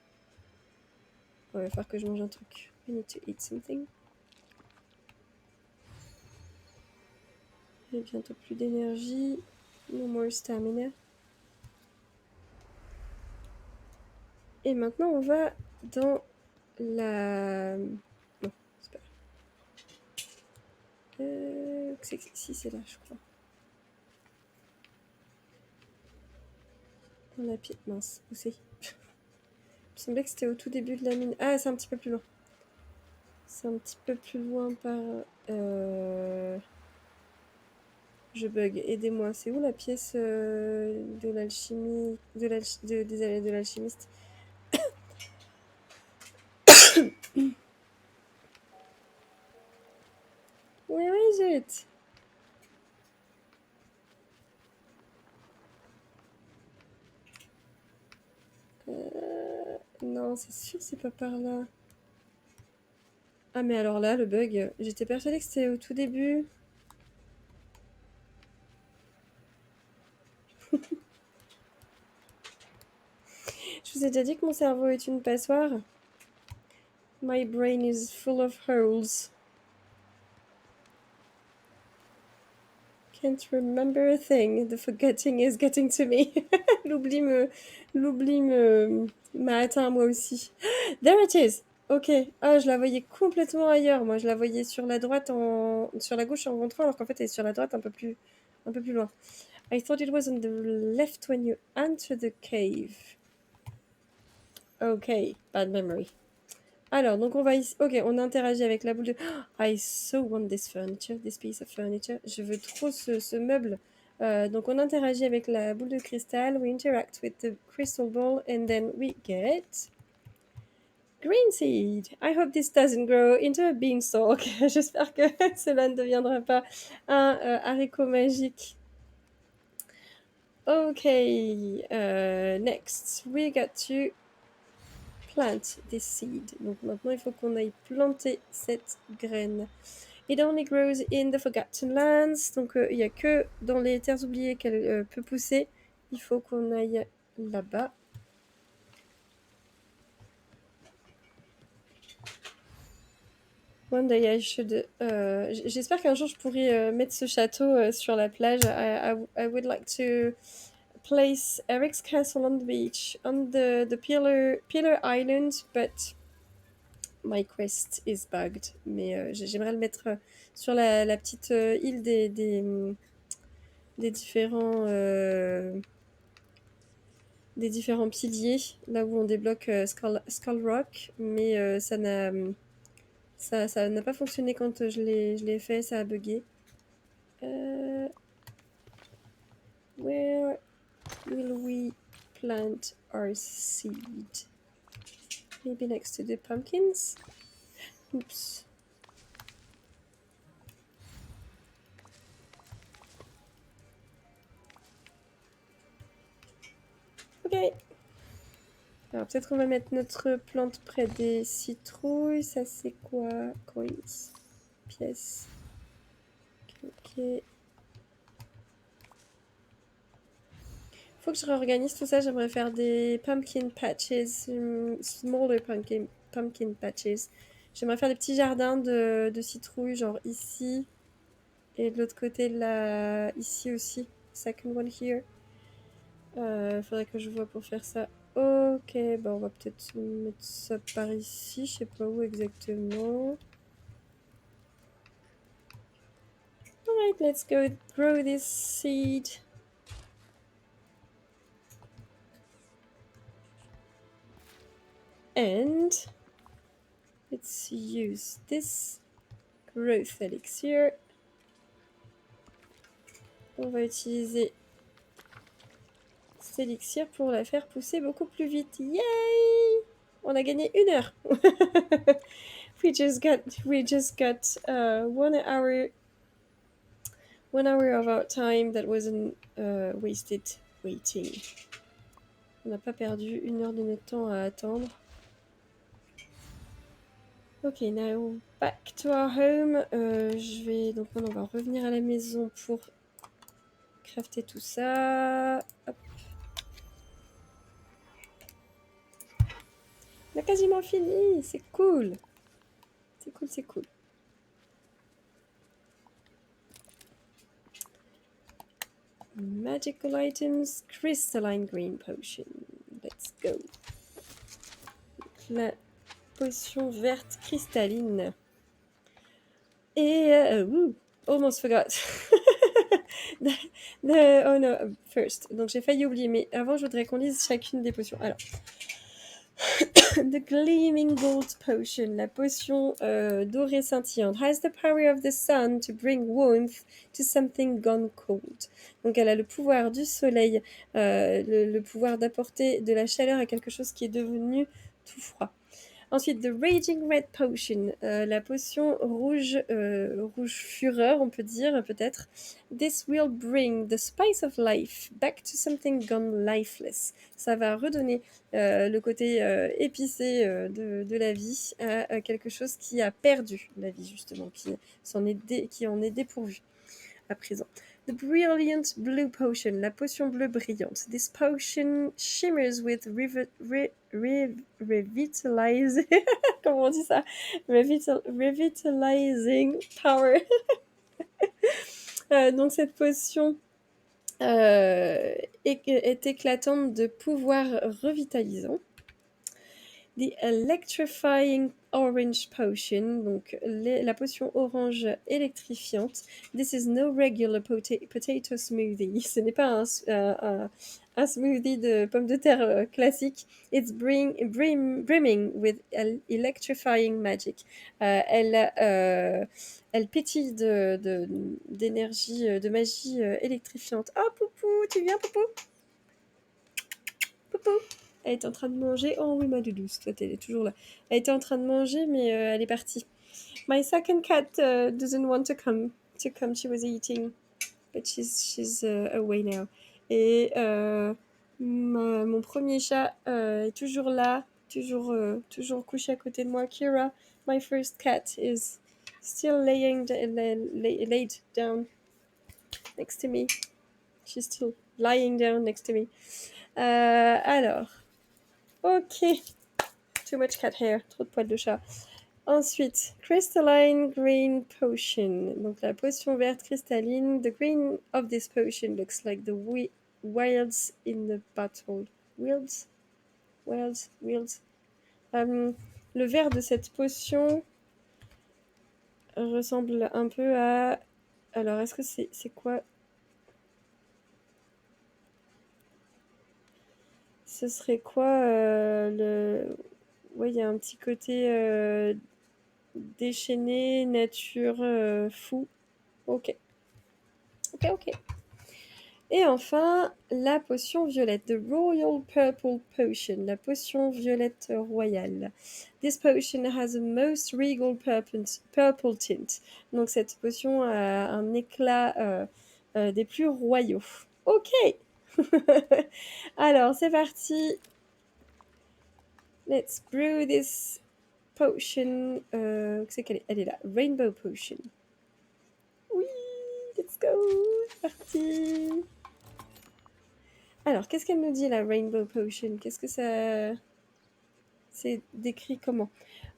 Il va falloir que je mange un truc. I need to eat something. J'ai bientôt plus d'énergie. No more stamina. Et maintenant, on va dans la... Non, c'est pas là. Si, c'est là, je crois. Dans la pied... Mince, où c'est? Il me semblait que c'était au tout début de la mine. Ah, c'est un petit peu plus loin. C'est un petit peu plus loin par... Je bug, aidez-moi. C'est où la pièce de l'alchimie... de l'alchimiste? Where is it? Non, c'est sûr c'est pas par là. Ah mais alors là, le bug, j'étais persuadée que c'était au tout début. Je vous ai déjà dit que mon cerveau est une passoire. My brain is full of holes. Can't remember a thing. The forgetting is getting to me. L'oubli m'a atteint moi aussi. There it is. Ok. Ah, je la voyais complètement ailleurs. Moi, je la voyais sur la droite sur la gauche en rentrant, alors qu'en fait, elle est sur la droite un peu plus loin. I thought it was on the left when you enter the cave. Ok, bad memory. Alors, donc on va ici. Ok, on interagit avec la boule de. I so want this furniture, this piece of furniture. Je veux trop ce meuble. Donc on interagit avec la boule de cristal. We interact with the crystal ball and then we get green seed. I hope this doesn't grow into a beanstalk. J'espère que cela ne deviendra pas un haricot magique. Ok, next we got to plant this seed. Donc maintenant il faut qu'on aille planter cette graine. It only grows in the Forgotten Lands. Donc il n'y a que dans les terres oubliées qu'elle peut pousser. Il faut qu'on aille là-bas. One day I should. J'espère qu'un jour je pourrai mettre ce château sur la plage. I would like to place Eric's castle on the beach, on the Pillar Island, but my quest is bugged. Mais j'aimerais le mettre sur la petite île des différents piliers, là où on débloque Skull Rock, mais ça n'a pas fonctionné quand je l'ai fait, ça a bugué. Where will we plant our seed? Maybe next to the pumpkins? Oops. Ok. Alors peut-être qu'on va mettre notre plante près des citrouilles. Ça c'est quoi? Coins. Pièces. Ok. Faut que je réorganise tout ça. J'aimerais faire des pumpkin patches. Smaller pumpkin patches. J'aimerais faire des petits jardins de citrouilles, genre ici. Et de l'autre côté, là, ici aussi. Second one here. Faudrait que je vois pour faire ça. Ok, bah on va peut-être mettre ça par ici. Je sais pas où exactement. Alright, let's go grow this seed. And let's use this growth elixir. On va utiliser cet élixir pour la faire pousser beaucoup plus vite. Yay! On a gagné 1 heure. we just got 1 hour of our time that wasn't wasted waiting. On n'a pas perdu 1 heure de notre temps à attendre. Ok, now back to our home. Donc maintenant on va revenir à la maison pour crafter tout ça. Hop. On a quasiment fini, c'est cool. C'est cool. Magical items, crystalline green potion. Let's go. La potion verte cristalline. Et almost forgot. Oh no, first. Donc j'ai failli oublier, mais avant je voudrais qu'on lise chacune des potions. Alors, the gleaming gold potion, la potion dorée scintillante, has the power of the sun to bring warmth to something gone cold. Donc elle a le pouvoir du soleil, le pouvoir d'apporter de la chaleur à quelque chose qui est devenu tout froid. Ensuite, the Raging Red Potion, la potion rouge fureur, on peut dire, peut-être. This will bring the spice of life back to something gone lifeless. Ça va redonner le côté épicé de la vie à quelque chose qui a perdu la vie, justement, qui en est dépourvu à présent. The Brilliant Blue Potion, la potion bleue brillante. This potion shimmers with revitalizing... Comment on dit ça? Revitalizing power. Donc cette potion est éclatante de pouvoir revitalisant. The Electrifying Orange Potion, donc la potion orange électrifiante. This is no regular potato smoothie. Ce n'est pas un smoothie de pommes de terre classique. It's brimming with electrifying magic. Elle pétille d'énergie, de magie électrifiante. Oh, Poupou, tu viens, Poupou? Poupou. Elle est en train de manger. Oh oui, ma doudouce, toi, elle est toujours là. Elle était en train de manger, mais elle est partie. My second cat doesn't want to come. She was eating, but she's away now. Et mon premier chat est toujours là, toujours couché à côté de moi. Kira, my first cat, is still laid down next to me. She's still lying down next to me. Alors, ok. Too much cat hair, trop de poils de chat. Ensuite, Crystalline Green Potion. Donc la potion verte cristalline. The green of this potion looks like the wilds in the bottle. Wilds? Le vert de cette potion ressemble un peu à... Alors, est-ce que c'est quoi? Ce serait quoi le... Ouais, il y a un petit côté déchaîné, nature, fou. Ok. Et enfin, la potion violette, the Royal Purple Potion, la potion violette royale. This potion has a most regal purple tint. Donc cette potion a un éclat des plus royaux. Ok. Alors c'est parti. Let's brew this potion. C'est qu'elle est, elle est là. Rainbow Potion. Oui, let's go. C'est parti. Alors, qu'est-ce qu'elle nous dit, la Rainbow Potion? Qu'est-ce que ça... C'est décrit comment?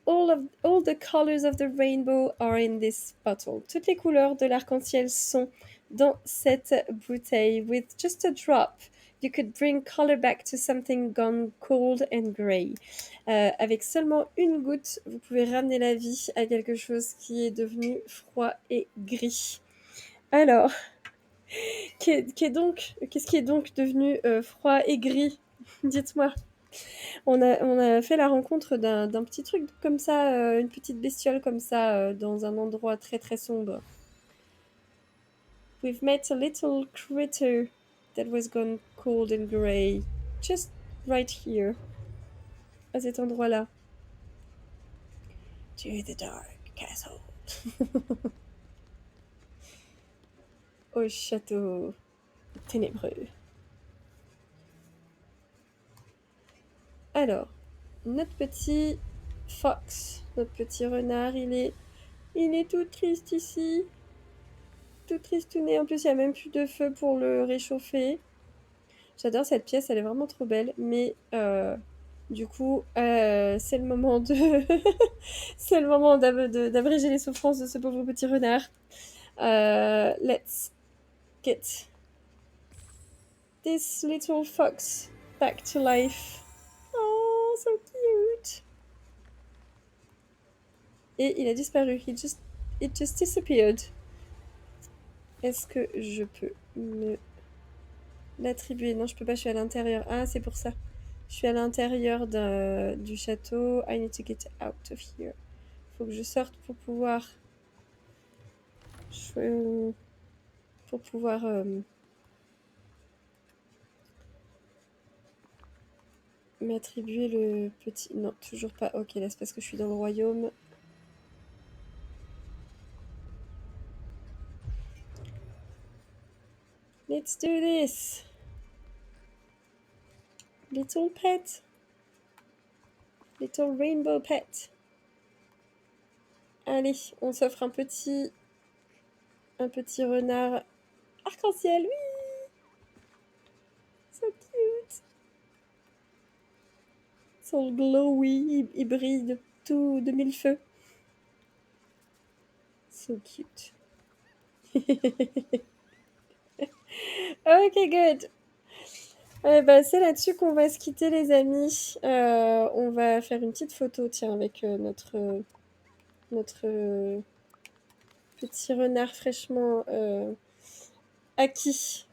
All the colors of the rainbow are in this bottle. Toutes les couleurs de l'arc-en-ciel sont dans cette bouteille. With just a drop, you could bring color back to something gone cold and grey. Avec seulement une goutte, vous pouvez ramener la vie à quelque chose qui est devenu froid et gris. Alors... Qu'est-ce qui est donc devenu froid et gris? Dites-moi. On a fait la rencontre d'un petit truc comme ça, une petite bestiole comme ça, dans un endroit très très sombre. We've met a little critter that was gone cold and grey, just right here, à cet endroit-là. To the dark castle. Au château ténébreux. Alors, notre petit fox, notre petit renard, il est tout triste ici. Tout tristouné. En plus, il n'y a même plus de feu pour le réchauffer. J'adore cette pièce, elle est vraiment trop belle. Mais du coup, c'est le moment de... c'est le moment d'abréger les souffrances de ce pauvre petit renard. Let's get this little fox back to life. Oh, so cute. Et il a disparu. It just disappeared. Est-ce que je peux me l'attribuer? Non, je peux pas, je suis à l'intérieur. Ah, c'est pour ça. Je suis à l'intérieur du château. I need to get out of here. Faut que je sorte pour pouvoir... m'attribuer le petit... Non, toujours pas. Ok, là, c'est parce que je suis dans le royaume. Let's do this. Little pet. Little rainbow pet. Allez, on s'offre un petit renard arc-en-ciel. Oui. So cute. Son glowy, il brille de mille feux. So cute. Ok, good. C'est là-dessus qu'on va se quitter, les amis. On va faire une petite photo, tiens, avec notre petit renard fraîchement acquis.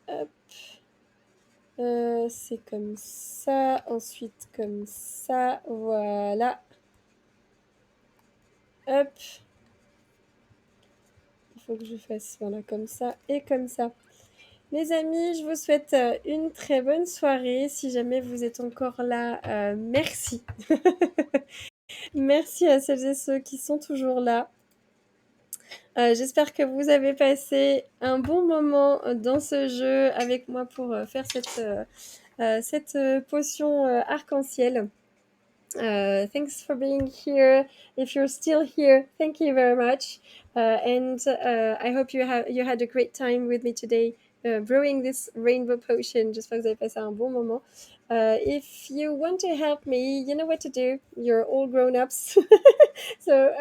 Hop. C'est comme ça, ensuite comme ça, voilà. Hop. Il faut que je fasse, voilà, comme ça et comme ça. Les amis, je vous souhaite une très bonne soirée. Si jamais vous êtes encore là, merci. Merci à celles et ceux qui sont toujours là. J'espère que vous avez passé un bon moment dans ce jeu avec moi pour faire cette potion arc-en-ciel. Thanks for being here. If you're still here, thank you very much. And I hope you had a great time with me today, brewing this rainbow potion. J'espère que vous avez passé un bon moment. If you want to help me, you know what to do. You're all grown-ups. So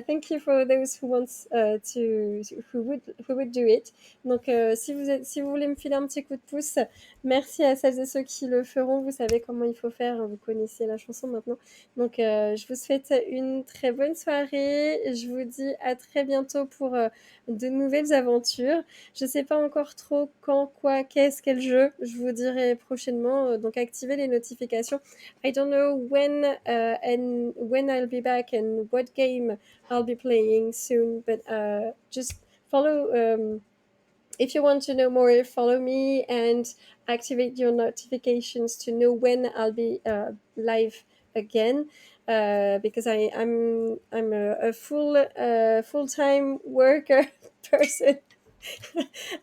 thank you for those who want who would do it. Donc si vous voulez me filer un petit coup de pouce, merci à celles et ceux qui le feront. Vous savez comment il faut faire. Vous connaissez la chanson maintenant. Donc je vous souhaite une très bonne soirée. Je vous dis à très bientôt pour de nouvelles aventures. Je sais pas encore trop quand, quoi, qu'est-ce, quel jeu. Je vous dirai prochainement. Donc activez les notifications. I don't know when and when I'll be back and what game I'll be playing soon, but just follow. If you want to know more, follow me and activate your notifications to know when I'll be live again. Because I'm a full-time worker person.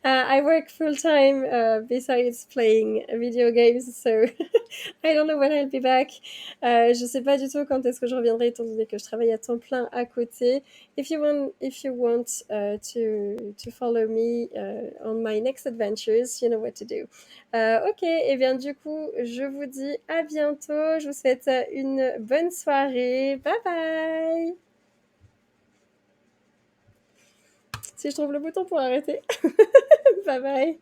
I work full time besides playing video games, so I don't know when I'll be back. Je sais pas du tout quand est-ce que je reviendrai, étant donné que je travaille à temps plein à côté. If you want to follow me on my next adventures, you know what to do. Ok, et bien du coup, je vous dis à bientôt. Je vous souhaite une bonne soirée. Bye bye. Si je trouve le bouton pour arrêter. Bye bye.